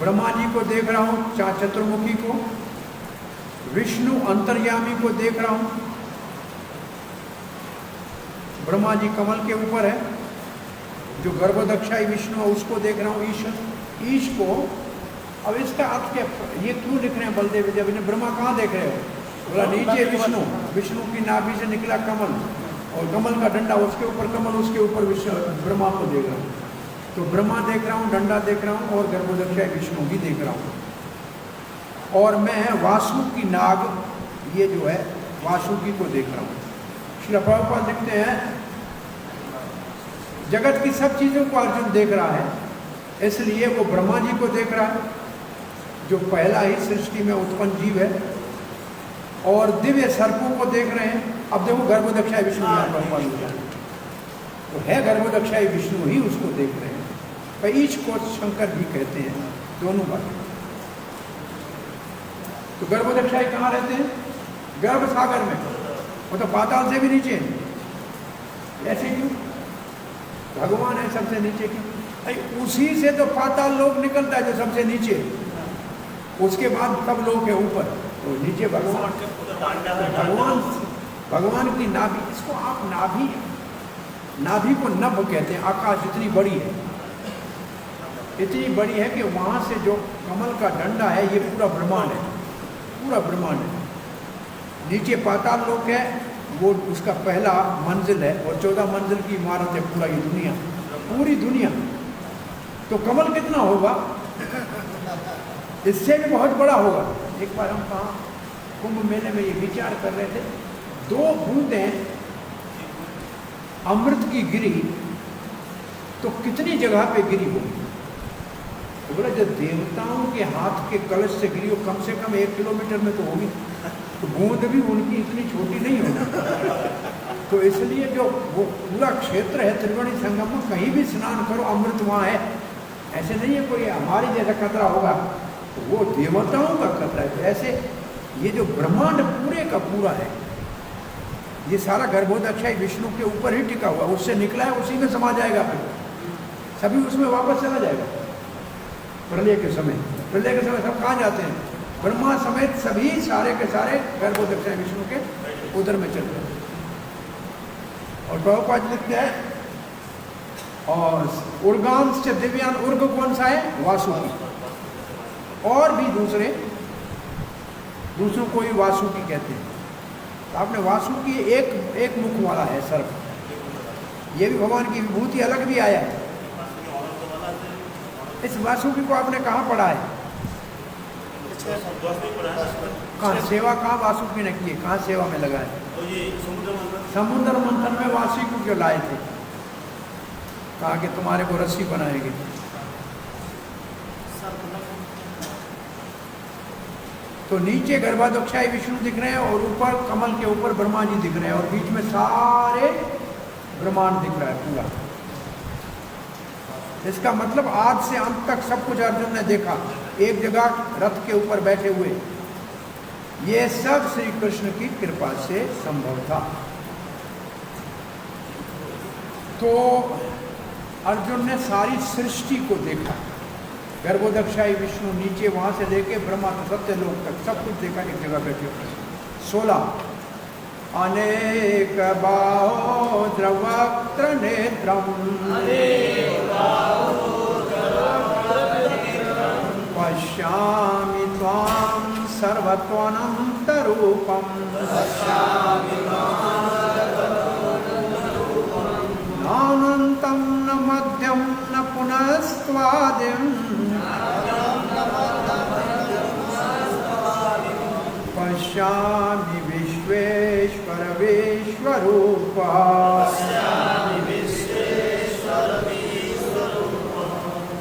S1: ब्रह्मा जी को देख रहा हूं, चतुर्मुखी को। विष्णु अंतर्यामी को देख रहा हूं। ब्रह्मा जी कमल के ऊपर है, जो गर्भदक्षाई विष्णु है उसको देख रहा हूं, ईश को। अब इसका अर्थ क्या, ये क्यों लिख रहे हैं बलदेव? जब इन्हें ब्रह्मा कहाँ देख रहे हो? बोला नीचे विष्णु, विष्णु की नाभि से निकला कमल, और कमल का डंडा, उसके ऊपर कमल, उसके ऊपर विष्णु, ब्रह्मा को देख रहा हूँ। तो ब्रह्मा देख रहा हूँ, डंडा देख रहा हूँ, और गर्भोदक्षाय विष्णु भी देख रहा हूँ। और मैं वासुकी नाग, ये जो है वासुकी को देख रहा हूँ। श्री प्रभुपाद लिखते हैं, जगत की सब चीज़ों को अर्जुन देख रहा है, इसलिए वो ब्रह्मा जी को देख रहा है, जो पहला ही सृष्टि में उत्पन्न जीव है। और दिव्य सर्पों को देख रहे हैं। अब देखो गर्भोदक्षाय विष्णु तो है, गर्भोदक्षाय विष्णु ही उसको देख रहे हैं। पर ईश को शंकर भी कहते हैं, दोनों बात। तो गर्भोदक्षाय कहाँ रहते हैं? गर्भ सागर में, वो तो पाताल से भी नीचे। ऐसे क्यों? भगवान है सबसे नीचे क्यों? उसी से तो पाताल लोक निकलता है, जो सबसे नीचे। उसके बाद सब लोग है ऊपर, तो नीचे भगवान। भगवान की नाभि, इसको आप नाभि, नाभि को नभ कहते हैं। आकाश इतनी बड़ी है, इतनी बड़ी है कि वहाँ से जो कमल का डंडा है, ये पूरा ब्रह्मांड है, पूरा ब्रह्मांड है। नीचे पाताल लोक है, वो उसका पहला मंजिल है और 14 मंजिल की इमारत है पूरा ये दुनिया, पूरी दुनिया। तो कमल कितना होगा? इससे भी बहुत बड़ा होगा। एक बार हम कहाँ कुंभ मेले में ये विचार कर रहे थे, 2 बूंदें अमृत की गिरी तो कितनी जगह पे गिरी होगी? तो बोला जब देवताओं के हाथ के कलश से गिरी हो कम से कम 1 किलोमीटर में तो होगी, तो बूंद भी उनकी इतनी छोटी नहीं होगी। तो इसलिए जो वो पूरा क्षेत्र है त्रिवेणी संगम में, कहीं भी स्नान करो अमृत वहाँ है। ऐसे नहीं है कोई हमारी जैसा खतरा होगा, तो वो देवताओं का खतरा है। तो ऐसे ये जो ब्रह्मांड पूरे का पूरा है, ये सारा गर्भोदक्षय विष्णु के ऊपर ही टिका हुआ, उससे निकला है उसी में समा जाएगा, फिर सभी उसमें वापस चला जाएगा। प्रलय के समय सब कहाँ जाते हैं? ब्रह्मा समेत सभी सारे के सारे गर्भोदक्षय विष्णु के उदर में चल रहे हैं। और प्रभुपाद लिखते हैं और उर्गांश से दिव्यान, उर्ग कौन सा है? वासुकी। और भी दूसरों को ही वासुकी कहते हैं। तो आपने वासुकी एक मुख वाला है सर्प, ये भी भगवान की विभूति अलग भी आया है। इस वासुकी को आपने कहाँ पढ़ा है? कहाँ सेवा, कहाँ वासुकी ने की है, कहाँ सेवा में लगा है? समुद्र मंथन में वासुकी को लाए थे, कहा कि तुम्हारे को रस्सी बनाएंगे। तो नीचे गर्भाध्यक्षाई विष्णु दिख रहे हैं और ऊपर कमल के ऊपर ब्रह्मा जी दिख रहे हैं और बीच में सारे ब्रह्मांड दिख रहा है पूरा। इसका मतलब आज से अंत तक सब कुछ अर्जुन ने देखा, एक जगह रथ के ऊपर बैठे हुए। ये सब श्री कृष्ण की कृपा से संभव था। तो अर्जुन ने सारी सृष्टि को देखा, गर्भोदक्षाई विष्णु नीचे वहां से लेके ब्रह्मा सत्य लोक तक सब कुछ देखा एक जगह बैठे। 16 अनेक बाहोद्रवक्त्र नेत्रम पश्यामि त्वां सर्वत्वनन्तरूपम् नानन्तं न मध्यं न पुनस्त्वादिं पश्यामि विश्वेश्वर विश्वरूप।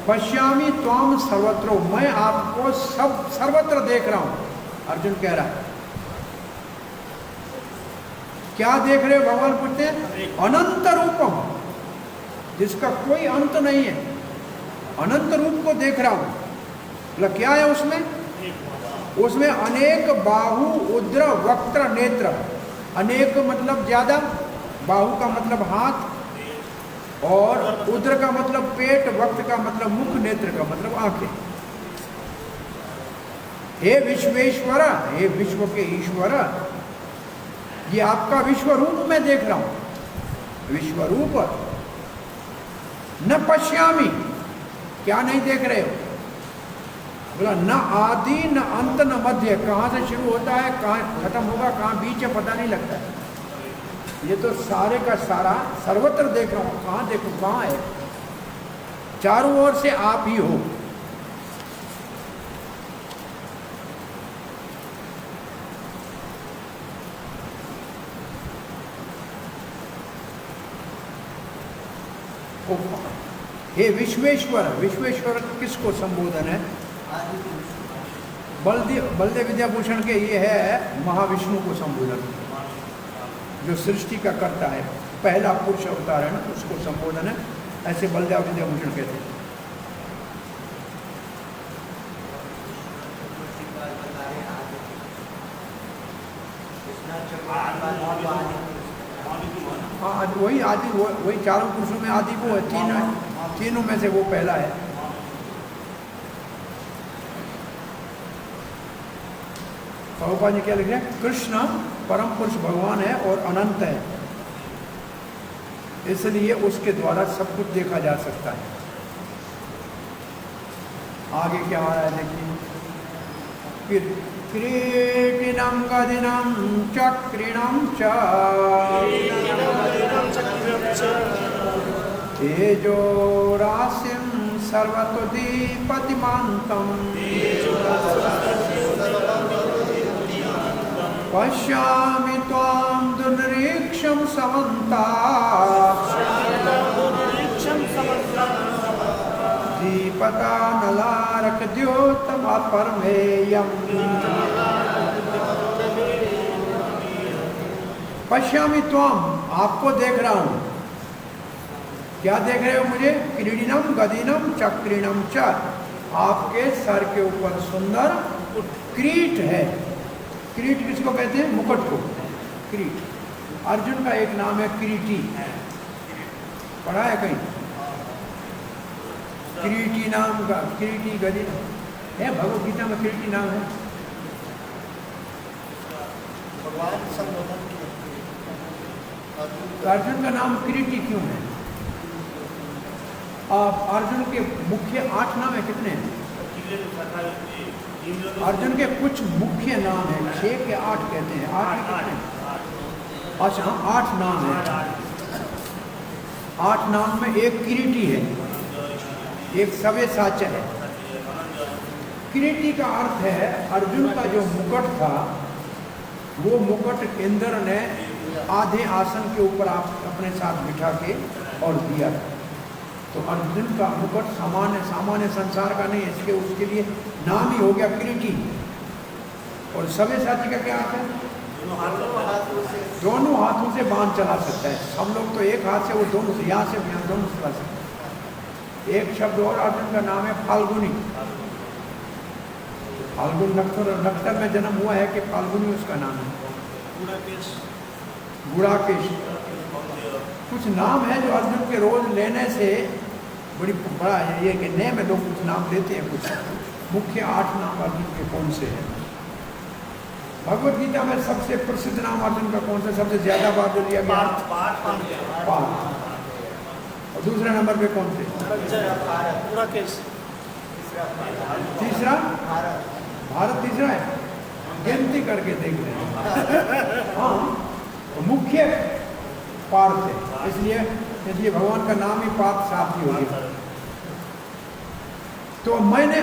S1: पश्यामि त्वाम सर्वत्र, मैं आपको सर्वत्र देख रहा हूं। अर्जुन कह रहा है क्या देख रहे हो? भगवान पूछते हैं अनंत रूपम, जिसका कोई अंत नहीं है, अनंत रूप को देख रहा हूं। मतलब क्या है उसमें अनेक बाहु उद्र वक्त्र नेत्र। अनेक मतलब ज्यादा, बाहु का मतलब हाथ, और उद्र का मतलब पेट, वक्त का मतलब मुख, नेत्र का मतलब आंखें। हे विश्वेश्वर, हे विश्व के ईश्वर, ये आपका विश्व रूप मैं देख रहा हूं। विश्व रूप न पश्यामि, क्या नहीं देख रहे हो? बोला न आदि न अंत न मध्य, कहाँ से शुरू होता है कहाँ खत्म होगा, कहाँ बीच है पता नहीं लगता है। ये तो सारे का सारा सर्वत्र देख रहा हूँ। कहाँ देखो, कहाँ है? चारों ओर से आप ही हो। हे विश्वेश्वर, विश्वेश्वर किसको संबोधन है? बलदेव विद्याभूषण के ये है महाविष्णु को संबोधन, जो सृष्टि का कर्ता है, पहला पुरुष अवतार है ना, उसको संबोधन है। ऐसे बलदेव विद्याभूषण कहते हैं। हाँ, वही आदि, वही चारों पुरुषों में आदि वो है, तीनों में से वो पहला है। प्रभुपाद जी क्या लिख रहे हैं? कृष्ण परम पुरुष भगवान है और अनंत है, इसलिए उसके द्वारा सब कुछ देखा जा सकता है। आगे क्या आ रहा है देखिए। किरीटिनं गदिनं चक्रिणं च तेजो राशिं सर्वतो दीपतिमान्तं पश्यामि त्वां दुर्निरीक्षं समन्तात् दीपतानलारकद्योतमपरमेयम् पश्यामि त्वां, आपको देख रहा हूँ। क्या देख रहे हो मुझे? क्रीडिनम गदिनम चक्रिणम च, आपके सर के ऊपर सुंदर क्रीट है। क्रीट किसको कहते हैं? मुकुट को क्रीट। अर्जुन का एक नाम है क्रीटी, पढ़ा है कहीं? क्रीटी नाम का, क्रीटी गदी है, भगवद गीता में क्रीटी नाम है।
S4: भगवान संबोधन
S1: अर्जुन का नाम क्रीटी क्यों है? अर्जुन के मुख्य 8 नाम है, कितने हैं? अर्जुन के कुछ मुख्य नाम है, 6 के 8 कहते हैं। 8 कितने? अच्छा, 8 नाम है। 8 नाम में एक किरीटी है, एक सव्यसाची है। किरीटी का अर्थ है अर्जुन का जो मुकुट था, वो मुकुट इंद्र ने आधे आसन के ऊपर आप अपने साथ बिठा के और दिया था। तो अर्जुन का मुकुट सामान्य संसार का नहीं, इसके उसके लिए नाम ही हो गया किरीटी। और सव्यसाची का क्या अर्थ है? दोनों हाथों से बाण चला सकता है। हम लोग तो एक हाथ से, वो दोनों से, यहाँ से यहाँ दोनों से चला सकते हैं। एक शब्द और अर्जुन का नाम है फाल्गुनी। फाल्गुन नक्षत्र में जन्म हुआ है कि फाल्गुनी उसका नाम है। गुड़ाकेश। कुछ नाम है जो अर्जुन के रोज लेने से बड़ा है, ये कि नए में लोग कुछ नाम देते हैं। कुछ मुख्य 8 नाम अर्जुन के कौन से हैं? भगवद गीता में सबसे प्रसिद्ध नाम अर्जुन का कौन सा? सबसे ज्यादा बार जो लिया गया? पार्थ। और दूसरे नंबर पे कौन थे? तीसरा भारत तीसरा है। गिनती करके देख रहे हैं। हाँ, तो मुख्य पार्थ है, इसलिए भगवान का नाम ही पार्थ साथ ही हो गया। तो मैं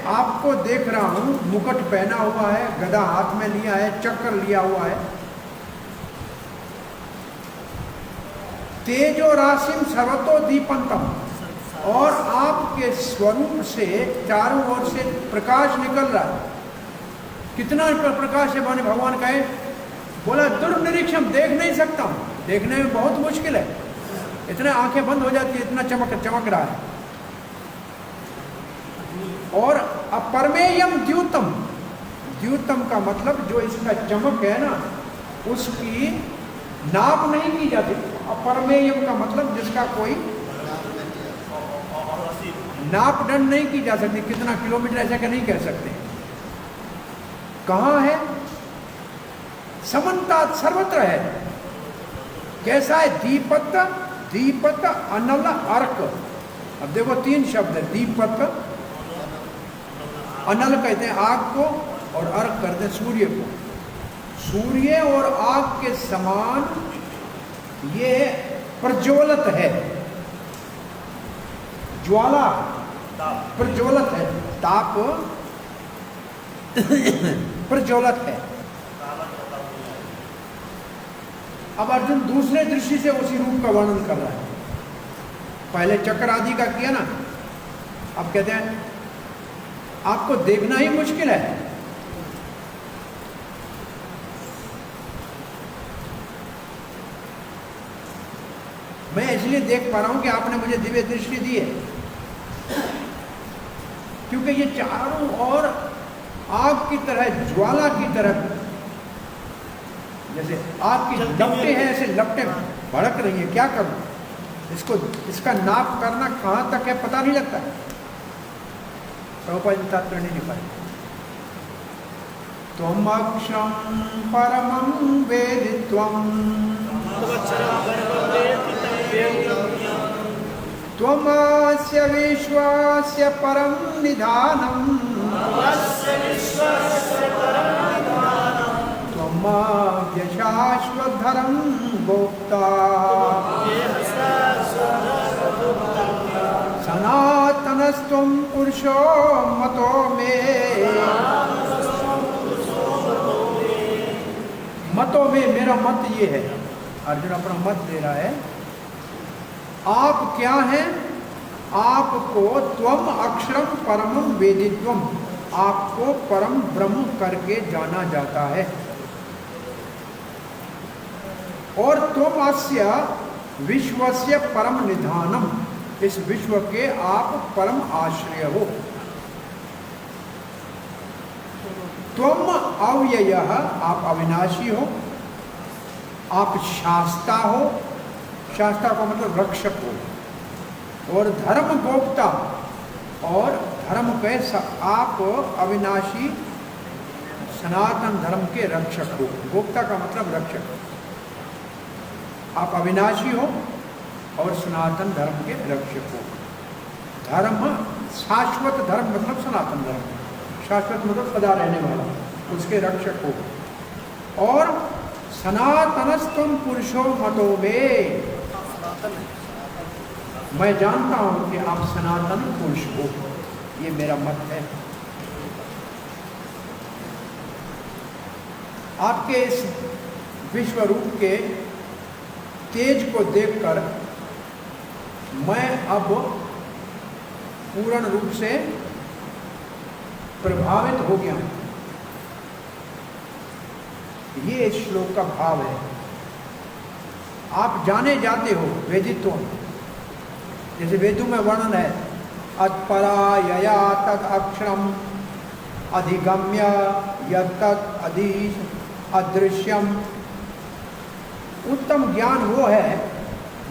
S1: आपको देख रहा हूं, मुकुट पहना हुआ है, गदा हाथ में लिया है, चक्र लिया हुआ है। तेजो राशिम सर्वतो दीपंतम, और आपके स्वरूप से चारों ओर से प्रकाश निकल रहा है। कितना प्रकाश है? माने भगवान कहे, बोला दुर्निरीक्षम, देख नहीं सकता हूं, देखने में बहुत मुश्किल है, इतने आंखें बंद हो जाती है, इतना चमक रहा है। और अपरमेयम द्यूतम, द्यूतम का मतलब जो इसका चमक है ना, उसकी नाप नहीं की जाती। अपरमेयम का मतलब जिसका कोई नाप दंड नहीं की जा सकती, कितना किलोमीटर ऐसा का नहीं कह सकते। कहाँ है? समन्ता, सर्वत्र है। कैसा है? दीपत अनल अर्क। अब देखो 3 शब्द है, दीपत, अनल कहते हैं आग को, और अर्क कहते हैं सूर्य को। सूर्य और आग के समान ये प्रज्वलित है, ज्वाला प्रज्वलित है, ताप प्रज्वलित है। अब अर्जुन दूसरे दृष्टि से उसी रूप का वर्णन कर रहा है। पहले चक्र आदि का किया ना, अब कहते हैं आपको देखना ही मुश्किल है। मैं इसलिए देख पा रहा हूं कि आपने मुझे दिव्य दृष्टि दी है, क्योंकि ये चारों ओर आग की तरह, ज्वाला की तरह, जैसे आग की लपटें हैं, ऐसे लपटें भड़क रही हैं। क्या करूं? इसका नाप करना कहां तक है पता नहीं लगता। प्रभुपाद तात्पर्य नहीं पाए। त्वम अक्षरं परमं वेदित्वं त्वमस्य विश्वस्य परं निधानम् त्वमव्यशाश्वतधरं गोप्ता सनातनस्त्वं पुरुषो मतो मे। मतों में मेरा मत ये है, अर्जुन अपना मत दे रहा है। आप क्या हैं? आपको त्वम अक्षरम परमं वेदित्वम, आपको परम ब्रह्म करके जाना जाता है। और त्वम अस्य विश्वस्य परम निधानम, इस विश्व के आप परम आश्रय हो। त्वम अव्ययः, आप अविनाशी हो। आप शास्ता हो, शास्ता का मतलब रक्षक हो। और धर्म गोप्ता, और धर्म के आप अविनाशी सनातन धर्म के रक्षक हो। गोप्ता का मतलब रक्षक। आप अविनाशी हो और सनातन धर्म के रक्षक हो। धर्म शाश्वत धर्म मतलब सनातन धर्म, शाश्वत मतलब सदा रहने वाला, उसके रक्षक हो। और सनातनस्तम पुरुषो मतो में, मैं जानता हूं कि आप सनातन पुरुष हो, ये मेरा मत है। आपके इस विश्व रूप के तेज को देखकर मैं अब पूर्ण रूप से प्रभावित हो गया हूं। ये इस श्लोक का भाव है। आप जाने जाते हो वेदित्व, जैसे वेदों में वर्णन है, अत्परायया तद अक्षरम अधिगम्य यत्तत् अधीश अदृश्यम। उत्तम ज्ञान वो है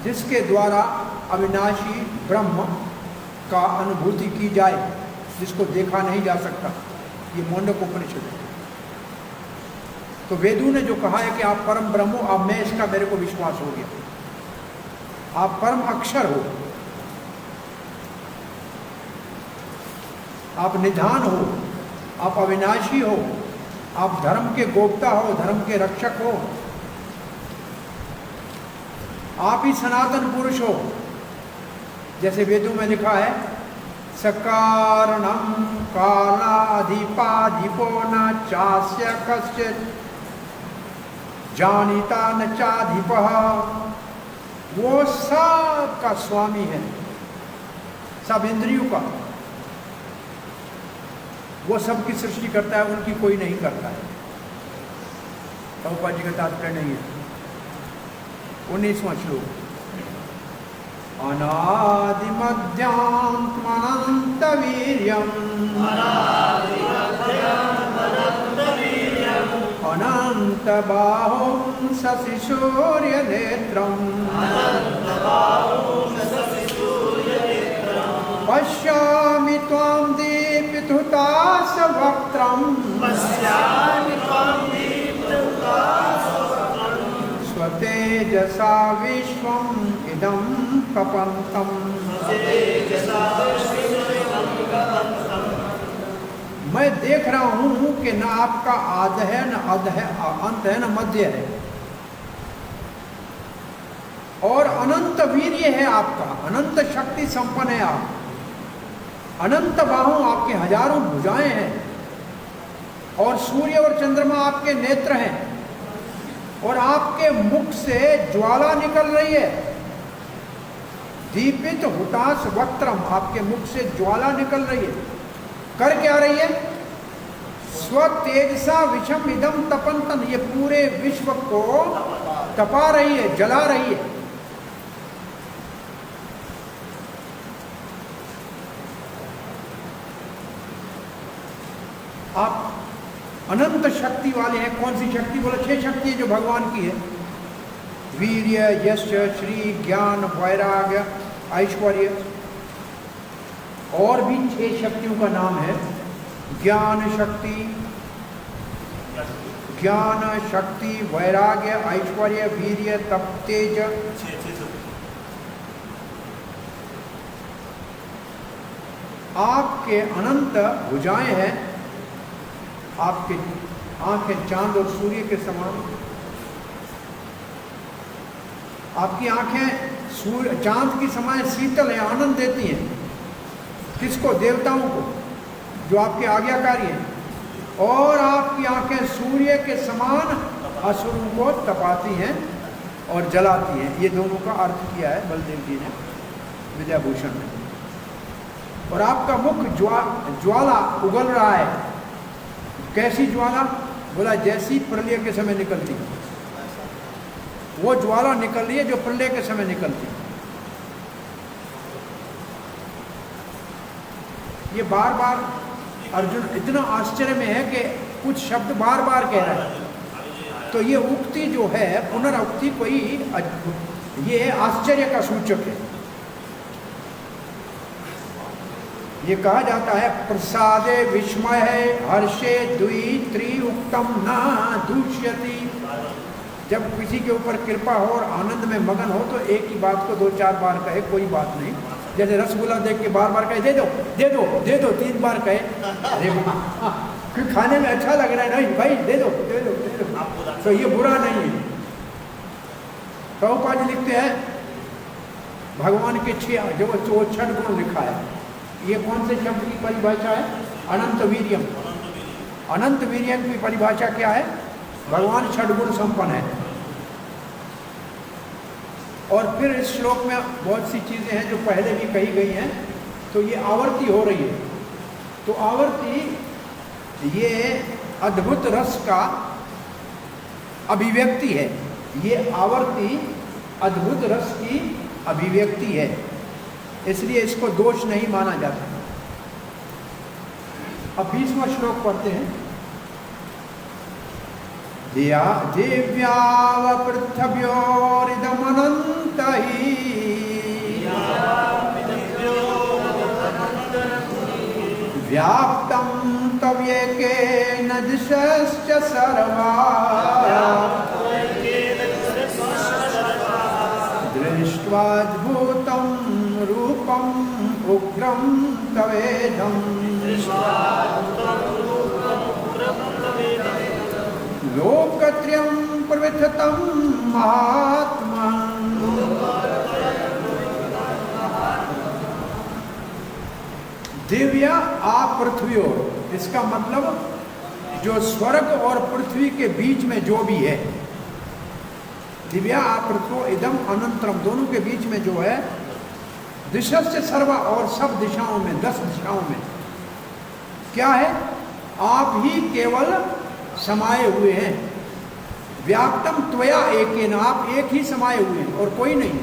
S1: जिसके द्वारा अविनाशी ब्रह्म का अनुभूति की जाए, जिसको देखा नहीं जा सकता। ये मुंडकोपनिषद है। तो वेदों ने जो कहा है कि आप परम ब्रह्म हो, अब मैं इसका मेरे को विश्वास हो गया। आप परम अक्षर हो, आप निधान हो, आप अविनाशी हो, आप धर्म के गोप्ता हो, धर्म के रक्षक हो, आप ही सनातन पुरुष हो। जैसे वेदों में लिखा है, सकारणम कालाधिपाधिपो न चास्य कश्चित् जानीता न चाधिपः। वो सब का स्वामी है, सब इंद्रियों का। वो सबकी सृष्टि करता है, उनकी कोई नहीं करता है। प्रभुपाद जी का तात्पर्य नहीं है। 19वां श्लोक, अनादिमध्यान्मनन्तवीर्यम् अनन्तबाहुं शशिसूर्यनेत्रम् पश्यामि त्वां दीप्तहुताशवक्त्रम् स्वतेजसा विश्वम् इदं कपन्तम्। मैं देख रहा हूं कि न आपका आद है, न अध है, अंत है, न मध्य है। और अनंत वीर्य है आपका, अनंत शक्ति संपन्न है आप। अनंत बाहों, आपके हजारों भुजाएं हैं। और सूर्य और चंद्रमा आपके नेत्र हैं। और आपके मुख से ज्वाला निकल रही है। दीपित हुताश वक्त्रम, आपके मुख से ज्वाला निकल रही है। कर क्या रही है? स्वतेजसा विषम इदम तपंतन, ये पूरे विश्व को तपा रही है, जला रही है। आप अनंत शक्ति वाले हैं। कौन सी शक्ति? बोला 6 शक्ति है जो भगवान की है। वीर्य, यश, श्री, ज्ञान, वैराग्य, ऐश्वर्य। और भी 6 शक्तियों का नाम है। ज्ञान शक्ति, वैराग्य, ऐश्वर्य, वीर्य, तप, तेज। आपके अनंत भुजाएं हैं, आपके आंखें चांद और सूर्य के समान, आपकी आंखें सूर्य चांद की समान शीतल है, आनंद देती हैं। किसको? देवताओं को, जो आपके आज्ञाकारी हैं। और आपकी आंखें सूर्य के समान असुरों को तपाती हैं और जलाती हैं। ये दोनों का अर्थ किया है बलदेव जी ने विद्याभूषण में। और आपका मुख ज्वाला उगल रहा है। कैसी ज्वाला? बोला जैसी प्रलय के समय निकलती है, वो ज्वाला निकल रही है जो प्रलय के समय निकलती है। ये बार बार अर्जुन इतना आश्चर्य में है कि कुछ शब्द बार बार कह रहा है। तो ये उक्ति जो है, पुनरुक्ति, कोई ये आश्चर्य का सूचक है। ये कहा जाता है प्रसादे विस्मय है, हर्षे द्वि त्रि उक्तम न दूष्यति। जब किसी के ऊपर कृपा हो और आनंद में मगन हो तो एक ही बात को 2-4 बार कहे, कोई बात नहीं। जैसे रसगुल्ला देख के बार बार कहे दे दो दे दो दे दो, 3 बार कहे, अरे क्योंकि खाने में अच्छा लग रहा है, नहीं भाई दे दो दे दो दे दो, तो ये बुरा नहीं है। प्रभुपाद जी लिखते हैं भगवान के 6 गुण लिखा है। ये कौन से शब्द की परिभाषा है? अनंत वीर्यम। अनंत वीर्यम की परिभाषा क्या है? भगवान 6 गुण संपन्न है। और फिर इस श्लोक में बहुत सी चीजें हैं जो पहले भी कही गई हैं, तो ये आवर्ती हो रही है। तो आवर्ती ये अद्भुत रस का अभिव्यक्ति है। ये आवर्ती अद्भुत रस की अभिव्यक्ति है, इसलिए इसको दोष नहीं माना जाता। अब 20वां श्लोक पढ़ते हैं। दिव्याव पृथ्व्योरिदमनंत हि व्याप्तं तव्येकेन दिशश्च सर्वाः दृष्ट्वाद्भुतं रूपम् उग्रं तवेदम् लोकत्रयं प्रविथतं महात्मा। दिव्य आप पृथ्वी, इसका मतलब जो स्वर्ग और पृथ्वी के बीच में जो भी है, दिव्या आप पृथ्वी इदम अनंतरम, दोनों के बीच में जो है, दिशा से सर्वा, और सब दिशाओं में, 10 दिशाओं में क्या है? आप ही केवल समाये हुए हैं। व्याप्तम त्वया एकेन, आप एक ही समाये हुए हैं और कोई नहीं।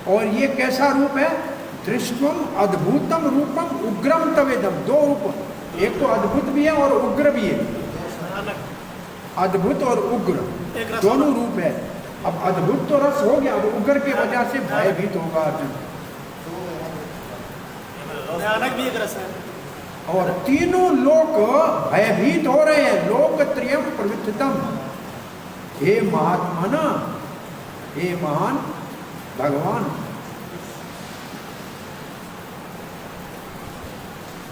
S1: और ये कैसा रूप है? दृष्टम अद्भुतम रूपम उग्रम तवेदम। 2 रूप, एक तो अद्भुत भी है और उग्र भी है। अद्भुत और उग्र दोनों रूप है। अब अद्भुत तो रस हो गया, अब उग्र के वजह से भयभीत होगा अर्जुन।
S2: भयानक भी एक रस है।
S1: और तीनों लोक भयभीत हो रहे हैं। लोकत्रयम प्रविथतम, हे महात्मा ना, हे महान भगवान।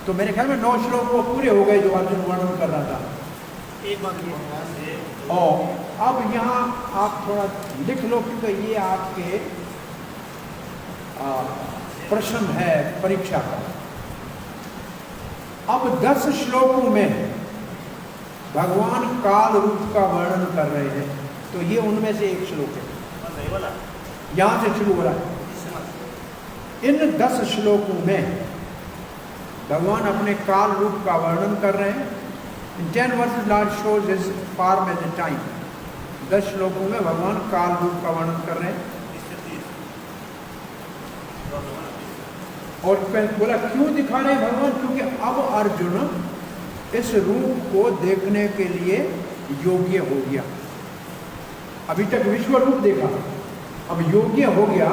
S1: तो मेरे ख्याल में 9 श्लोक वो पूरे हो गए जो अर्जुन वर्णन कर रहा था।
S2: एक बात
S1: और अब यहाँ आप थोड़ा लिख लो, क्योंकि ये आपके प्रश्न है परीक्षा का। अब 10 श्लोकों में भगवान काल रूप का वर्णन कर रहे हैं, तो ये उनमें से एक श्लोक है, यहां से शुरू हो रहा है। इन 10 श्लोकों में भगवान अपने काल रूप का वर्णन कर रहे हैं। In 10 verses Lord shows his form at the time. 10 श्लोकों में भगवान काल रूप का वर्णन कर रहे हैं। और बोला क्यों दिखा रहे हैं भगवान? क्योंकि अब अर्जुन इस रूप को देखने के लिए योग्य हो गया। अभी तक विश्व रूप देखा, अब योग्य हो गया।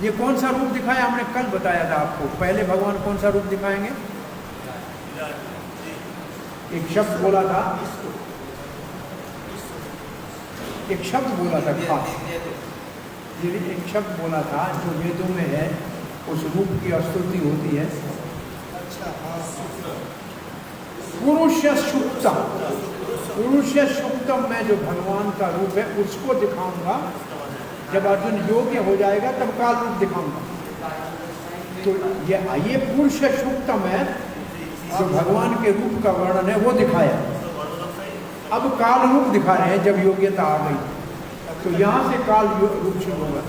S1: ये कौन सा रूप दिखाया? हमने कल बताया था आपको। पहले भगवान कौन सा रूप दिखाएंगे? एक शब्द बोला था, एक शब्द बोला था खास, ये एक शब्द बोला था जो वेदों में है, उस रूप की स्तुति होती है।
S4: अच्छा हाँ
S1: पुरुष सुक्तम, पुरुष सुक्तम में जो भगवान का रूप है उसको दिखाऊंगा। जब अर्जुन योग्य हो जाएगा तब काल रूप दिखाऊंगा। तो ये पुरुष सुक्तम है जो भगवान के रूप का वर्णन है वो दिखाया। अब काल रूप दिखा रहे हैं जब योग्यता आ गई, तो यहाँ से काल रूप शुरू होगा।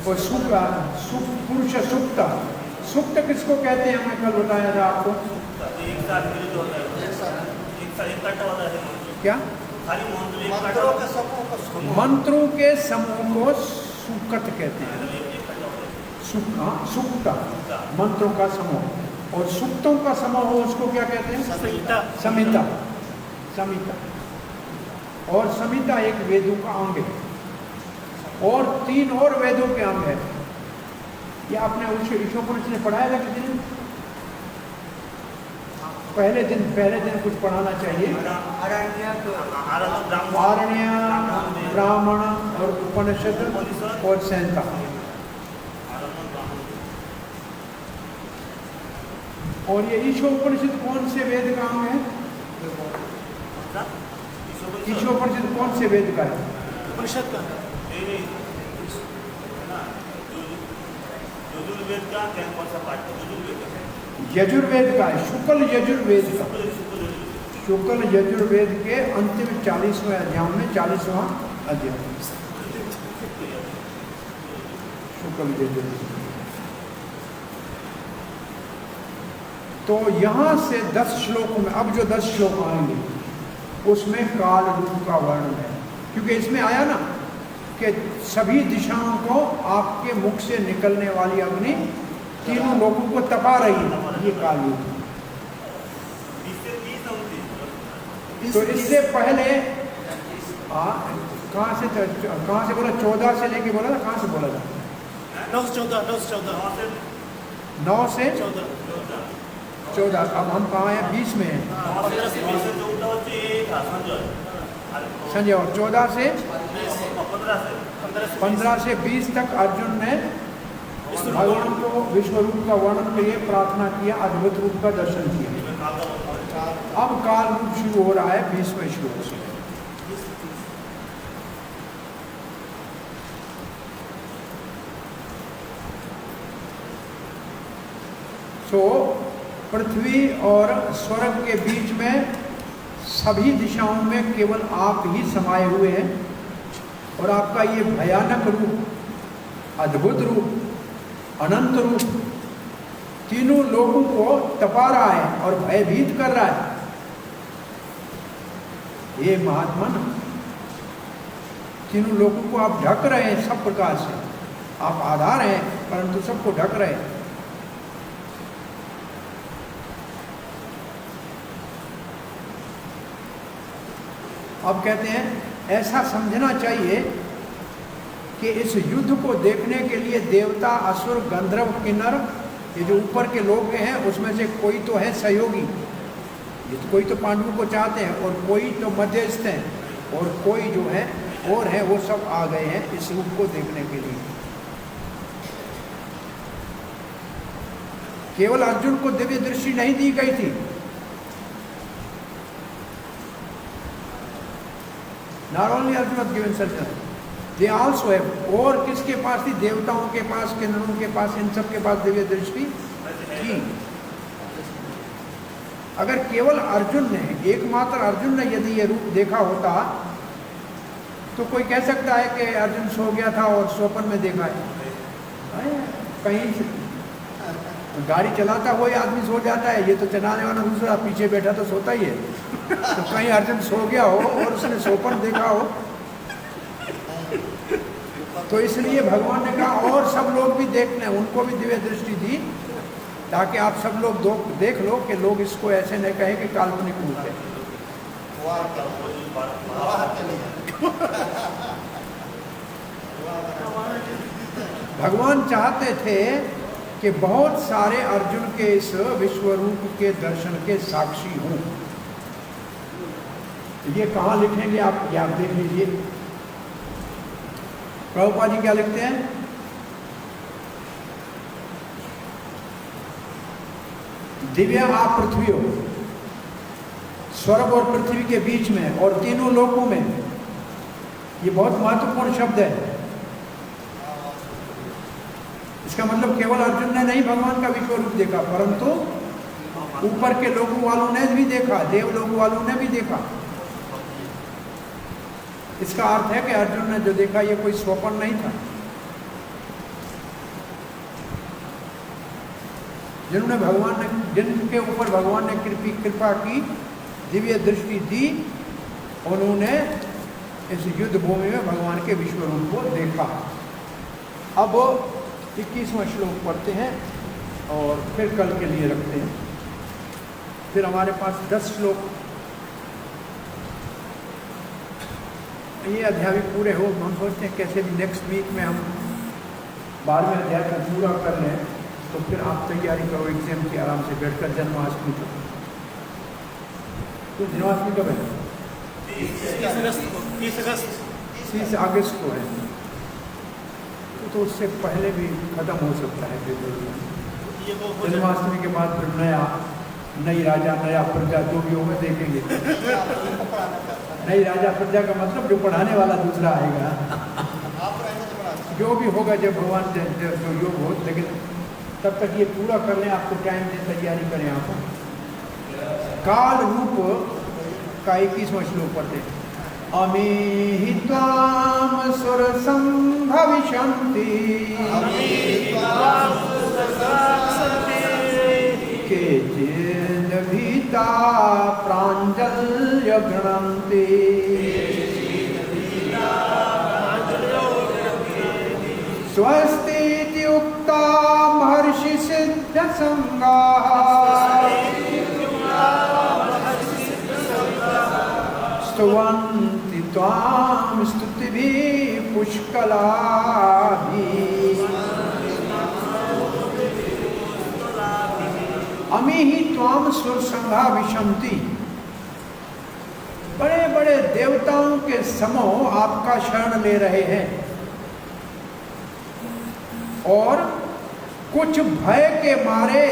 S1: और पुरुष सुक्त, सुक्त किसको कहते हैं? मैं कल बताया था आपको। क्या?
S4: मंत्रों के समूह को सुनो।
S1: मंत्रों के समूह को सुकत कहते हैं। सुक्त, मंत्रों का समूह। और सुक्तों का समूह हो उसको क्या कहते हैं?
S2: संहिता।
S1: संहिता, संहिता। और संहिता एक वेदों का अंग है, और 3 और वेदों के अंग है। ये आपने ईशोपनिषद में पढ़ाया था किसी दिन? पहले दिन कुछ पढ़ाना चाहिए। आरण्य, ब्राह्मण और उपनिषद और संहिता। और ये ईशोपनिषद कौन से वेद का अंग है? ईशोपनिषद कौन से वेद का है?
S2: उपनिषद का।
S1: यजुर्वेद का है, शुक्ल यजुर्वेद का। शुक्ल यजुर्वेद के अंतिम 40वें अध्याय में 40वां अध्याय शुक्ल यजुर्वेद। तो यहाँ से 10 श्लोकों में, अब जो 10 श्लोक आएंगे उसमें काल रूप का वर्णन है। क्योंकि इसमें आया ना कि सभी दिशाओं को आपके मुख से निकलने वाली अग्नि तीनों लोगों को तपा रही है, ये काल रूप। तो इससे पहले कहाँ से बोला? 14 से लेके बोला था, कहाँ से बोला था?
S2: 9 से 14।
S1: 9 से 14। अब हम कहाँ हैं? 20 में हैं। संजय। और 14 से 15 से 20 तक अर्जुन ने भगवान को विश्व रूप का वर्णन के लिए प्रार्थना किया, अद्भुत रूप का दर्शन किया। अब काल रूप शुरू हो रहा है 20वें श्लोक से। तो पृथ्वी और स्वर्ग के बीच में सभी दिशाओं में केवल आप ही समाये हुए हैं, और आपका ये भयानक रूप, अद्भुत रूप, अनंत रूप तीनों लोगों को तपा रहा है और भयभीत कर रहा है। ये महात्मा ना, तीनों लोगों को आप ढक रहे हैं सब प्रकार से। आप आधार हैं परंतु सबको ढक रहे हैं। अब कहते हैं ऐसा समझना चाहिए कि इस युद्ध को देखने के लिए देवता, असुर, गंधर्व, किन्नर, ये जो ऊपर के लोग हैं उसमें से कोई तो है सहयोगी, ये तो कोई तो पांडवों को चाहते हैं, और कोई तो मध्यस्थ हैं, और कोई जो है और है, वो सब आ गए हैं इस रूप को देखने के लिए। केवल अर्जुन को दिव्य दृष्टि नहीं दी गई थी, not only Arjuna was given such a, they also have, और किसके पास थी? देवताओं के पास, किन्नरों के पास, इन सब के पास दिव्य दृष्टि थी। अगर केवल अर्जुन ने, एकमात्र अर्जुन ने यदि ये रूप देखा होता तो कोई कह सकता है कि अर्जुन सो गया था और स्वप्न में देखा है। कहीं गाड़ी चलाता हुआ आदमी सो जाता है, ये तो चलाने वाला दूसरा पीछे बैठा तो सोता ही है। तो कहीं अर्जुन सो गया हो और उसने स्वप्न देखा हो, तो इसलिए भगवान ने कहा और सब लोग भी देखने, उनको भी दिव्य दृष्टि दी, ताकि आप सब लोग देख लो कि लोग इसको ऐसे न कहें कि काल्पनिक रूप है। भगवान चाहते थे कि बहुत सारे अर्जुन के इस विश्वरूप के दर्शन के साक्षी हों। ये कहाँ लिखेंगे आप देख लीजिए। प्रभुपाद जी क्या लिखते हैं? दिव्य आप पृथ्वी हो, स्वर्ग और पृथ्वी के बीच में और तीनों लोकों में। ये बहुत महत्वपूर्ण शब्द है। इसका मतलब केवल अर्जुन ने नहीं भगवान का विश्व रूप देखा, परंतु ऊपर के लोगों वालों ने भी देखा, देव लोगों वालों ने भी देखा। इसका अर्थ है कि अर्जुन ने जो देखा ये कोई स्वप्न नहीं था। जिनके ऊपर भगवान ने कृपा की, दिव्य दृष्टि दी, उन्होंने इस युद्ध भूमि में भगवान के विश्व रूप को देखा। अब 21वां श्लोक पढ़ते हैं और फिर कल के लिए रखते हैं। फिर हमारे पास 10 श्लोक, ये अध्याय भी पूरे हो। हम सोचते हैं कैसे भी नेक्स्ट वीक में हम 12वें अध्याय को पूरा कर लें, तो फिर आप तैयारी करो एग्जाम की आराम से बैठकर। जन्माष्टमी तक, तो जन्माष्टमी कब है? 30 अगस्त को है, तो उससे पहले भी खत्म हो सकता है। जन्माष्टमी के बाद फिर नई राजा नया प्रजा जो भी होगा देखेंगे। नई राजा प्रजा का मतलब जो पढ़ाने वाला दूसरा आएगा, जो भी होगा जब भगवान जो योग हो। लेकिन तब तक ये पूरा कर लें, आपको टाइम से तैयारी करें। आप काल रूप का 21वां श्लोक पढ़ते हैं। अमी त्वाम सुर संभविष्यन्ति केचिद् भीता प्राञ्जल्य गृह्णन्ति स्वस्ति उक्ता महर्षि सिद्ध संगाः स्तुवन्ति त्वां स्तुतिभिः पुष्कलाभिः। अमीहि त्वां सुरसंगा विशन्ति। बड़े बड़े देवताओं के समूह आपका शरण ले रहे हैं और कुछ भय के मारे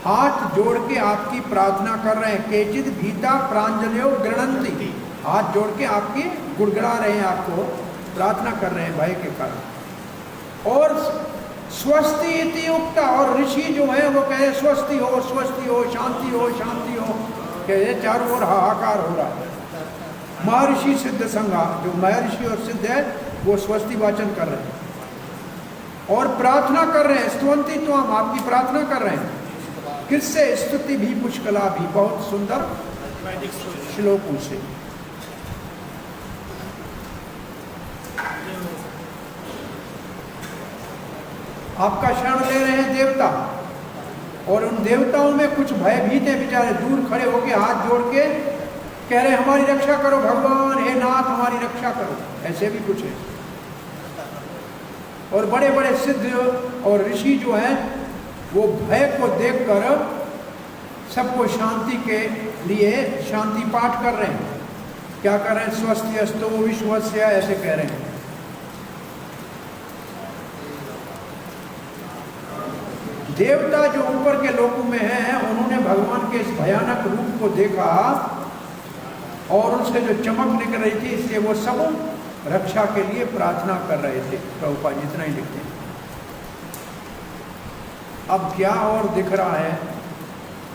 S1: हाथ जोड़ के आपकी प्रार्थना कर रहे हैं। केचिद भीता प्रांजल्यो गृह्णन्ति, हाथ जोड़ के आपकी गुड़गुड़ा रहे हैं, आपको प्रार्थना कर रहे हैं भय के कारण। और स्वस्ति इति उक्ता, और ऋषि जो है वो कहे स्वस्ति हो, स्वस्ति हो, शांति हो, शांति हो, कहे चारों ओर हाहाकार हो रहा है। महर्षि सिद्ध संगा, जो महर्षि और सिद्ध है वो स्वस्ति वाचन कर रहे हैं और प्रार्थना कर रहे हैं। स्तुवन्ति त्वाम, आपकी प्रार्थना कर रहे हैं। किससे? स्तुति भी पुष्कला भी, बहुत सुंदर श्लोकों से। आपका शरण ले रहे हैं देवता, और उन देवताओं में कुछ भयभीत हैं बेचारे, दूर खड़े होके हाथ जोड़ के कह रहे हमारी रक्षा करो भगवान, हे नाथ हमारी रक्षा करो। ऐसे भी कुछ है। और बड़े बड़े सिद्ध और ऋषि जो हैं वो भय को देखकर सबको शांति के लिए शांति पाठ कर रहे हैं। क्या कर रहे हैं? स्वस्ति अस्तु विश्वस्य, ऐसे कह रहे हैं। देवता जो ऊपर के लोकों में हैं, उन्होंने भगवान के इस भयानक रूप को देखा और उनसे जो चमक निकल रही थी, इसलिए वो सब रक्षा के लिए प्रार्थना कर रहे थे। प्रभुपाद जितना ही लिखते हैं। अब क्या और दिख रहा है?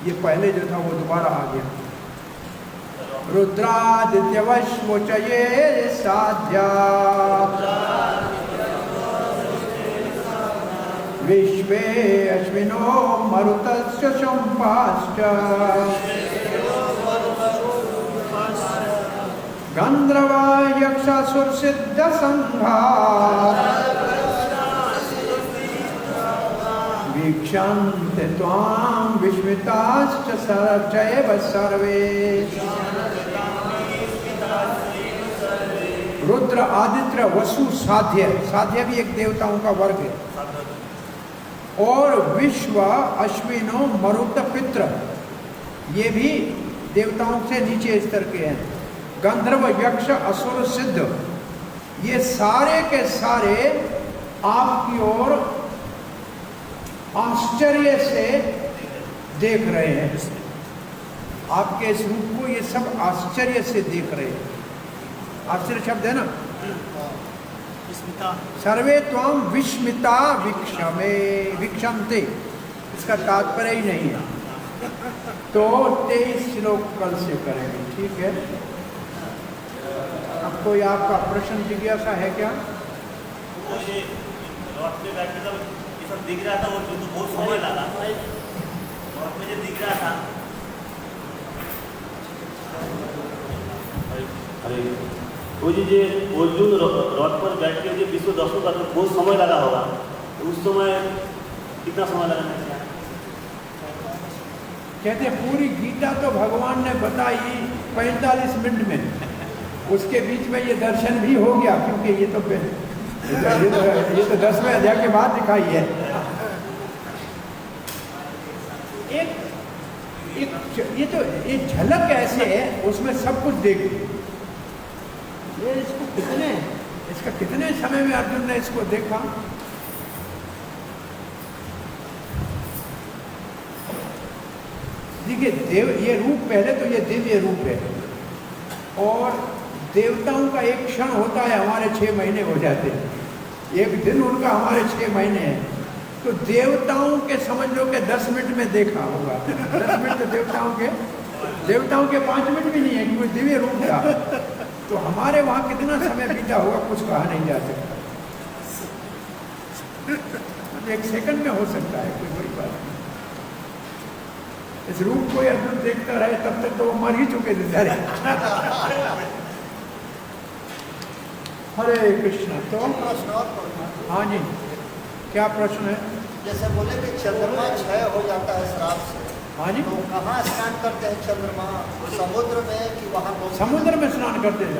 S1: ये पहले जो था वो दोबारा आ गया। रुद्रादित्यवश्वचये साध्या विश्वे अश्विनो मरुतस्य शम्पाश्च गंधर्वा यक्षासुर सिद्ध संघा वीक्षन्ते त्वां विस्मिताश्च चैव सर्वे। रुद्र, आदित्य, वसु, साध्य, साध्य भी एक देवताओं का वर्ग है, और विश्व, अश्विनो, मरुत, पित्र, ये भी देवताओं से नीचे स्तर के हैं। गंधर्व, यक्ष, असुर, सिद्ध, ये सारे के सारे आपकी ओर आश्चर्य से देख रहे हैं। आपके इस रूप को ये सब आश्चर्य से देख रहे हैं। आश्चर्य शब्द है ना,
S2: विस्मिता।
S1: सर्वे त्वाम विस्मिता वीक्षमे वीक्षन्ते, इसका तात्पर्य ही नहीं है। तो 23 श्लोक कल से करेंगे, ठीक है। अब कोई आपका प्रश्न जिज्ञासा है क्या?
S5: वो ये रॉड पे बैठे तब ये सब दिख रहा था, वो जो तो बहुत समय लगा रॉड पे जो दिख रहा था। अरे वो जी वो जो रॉड पर बैठ के जो विश्व दर्शन का तो बहुत समय लगा होगा, तो उस समय कितना समय लगा?
S1: कहते हैं पूरी गीता तो भगवान ने बताई 45 मिनट में, उसके बीच में ये दर्शन भी हो गया, क्योंकि ये तो 10वें अध्याय के बाद दिखाई है। ये झलक ऐसे है, उसमें सब कुछ देख ये इसका कितने समय में अर्जुन ने इसको देखा। देखिए देव ये रूप, पहले तो ये दिव्य रूप है, और देवताओं का एक क्षण होता है, हमारे 6 महीने हो जाते हैं। एक दिन उनका हमारे 6 महीने हैं। तो देवताओं के समझ लो कि 10 मिनट में देखा होगा। 10 मिनट तो देवताओं के 5 मिनट भी नहीं है, क्योंकि दिव्य रूप था। तो हमारे वहाँ कितना समय बीता होगा कुछ कहा नहीं जा सकता। एक सेकंड में हो सकता है, कोई बड़ी बात नहीं। इस रूप को अर्जुन देखता रहे तब तक तो वो मर ही चुके थे सारे। हरे कृष्ण। तो
S4: प्रश्न और पूछना।
S1: हाँ जी, क्या प्रश्न है?
S4: जैसे बोले कि चंद्रमा क्षय हो जाता है श्राप से,
S1: हाँ जी,
S4: तो कहाँ स्नान करते हैं चंद्रमा? समुद्र में कि वहाँ
S1: समुद्र में स्नान करते हैं।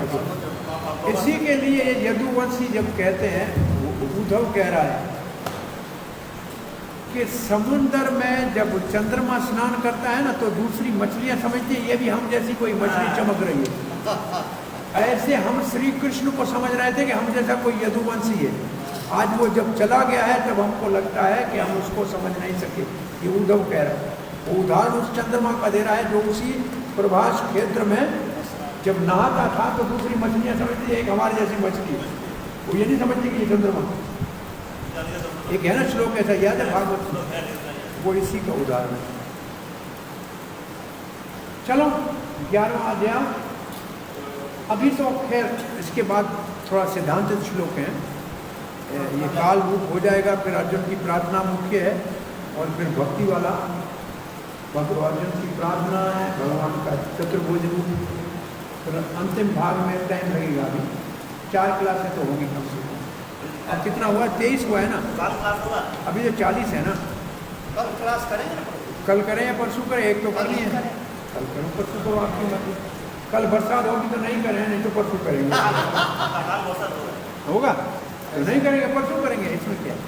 S1: इसी के लिए ये यदुवंशी जब कहते हैं, उद्धव कह रहा है कि समुद्र में जब चंद्रमा स्नान करता है ना, तो दूसरी मछलियां समझती है ये भी हम जैसी कोई मछली चमक रही है। ऐसे हम श्री कृष्ण को समझ रहे थे कि हम जैसा कोई यदुवंशी है। आज वो जब चला गया है तब हमको लगता है कि हम उसको समझ नहीं सके। ये उद्धव कह रहा है। वो उदाहरण उस चंद्रमा का दे रहा है जो उसी प्रभास क्षेत्र में जब नहाता था तो दूसरी मछलियां समझती है एक हमारी जैसी मछली है। वो ये नहीं समझती कि ये चंद्रमा। एक है ना श्लोक ऐसा, याद है भागवत में, वो इसी का उदाहरण है। चलो 11वां अध्याय। अभी तो खैर इसके बाद थोड़ा सिद्धांत श्लोक है, ये काल रूप हो जाएगा, फिर अर्जुन की प्रार्थना मुख्य है, और फिर भक्ति वाला अर्जुन की प्रार्थना है, भगवान का चतुर्भुज रूप, फिर अंतिम भाग में टाइम लगेगा। अभी 4 क्लासें तो होगी कम से कम। अब कितना हुआ? 23 हुआ है ना, अभी तो 40 है ना।
S4: कल क्लास करेंगे?
S1: कल करें या परसों करें? एक तो करनी है, कल करो परसों करो, आपकी मर्जी। कल बरसात होगी तो नहीं करें, नहीं तो परसों करेंगे। होगा तो नहीं करेंगे, परसों करेंगे, इसमें क्या है।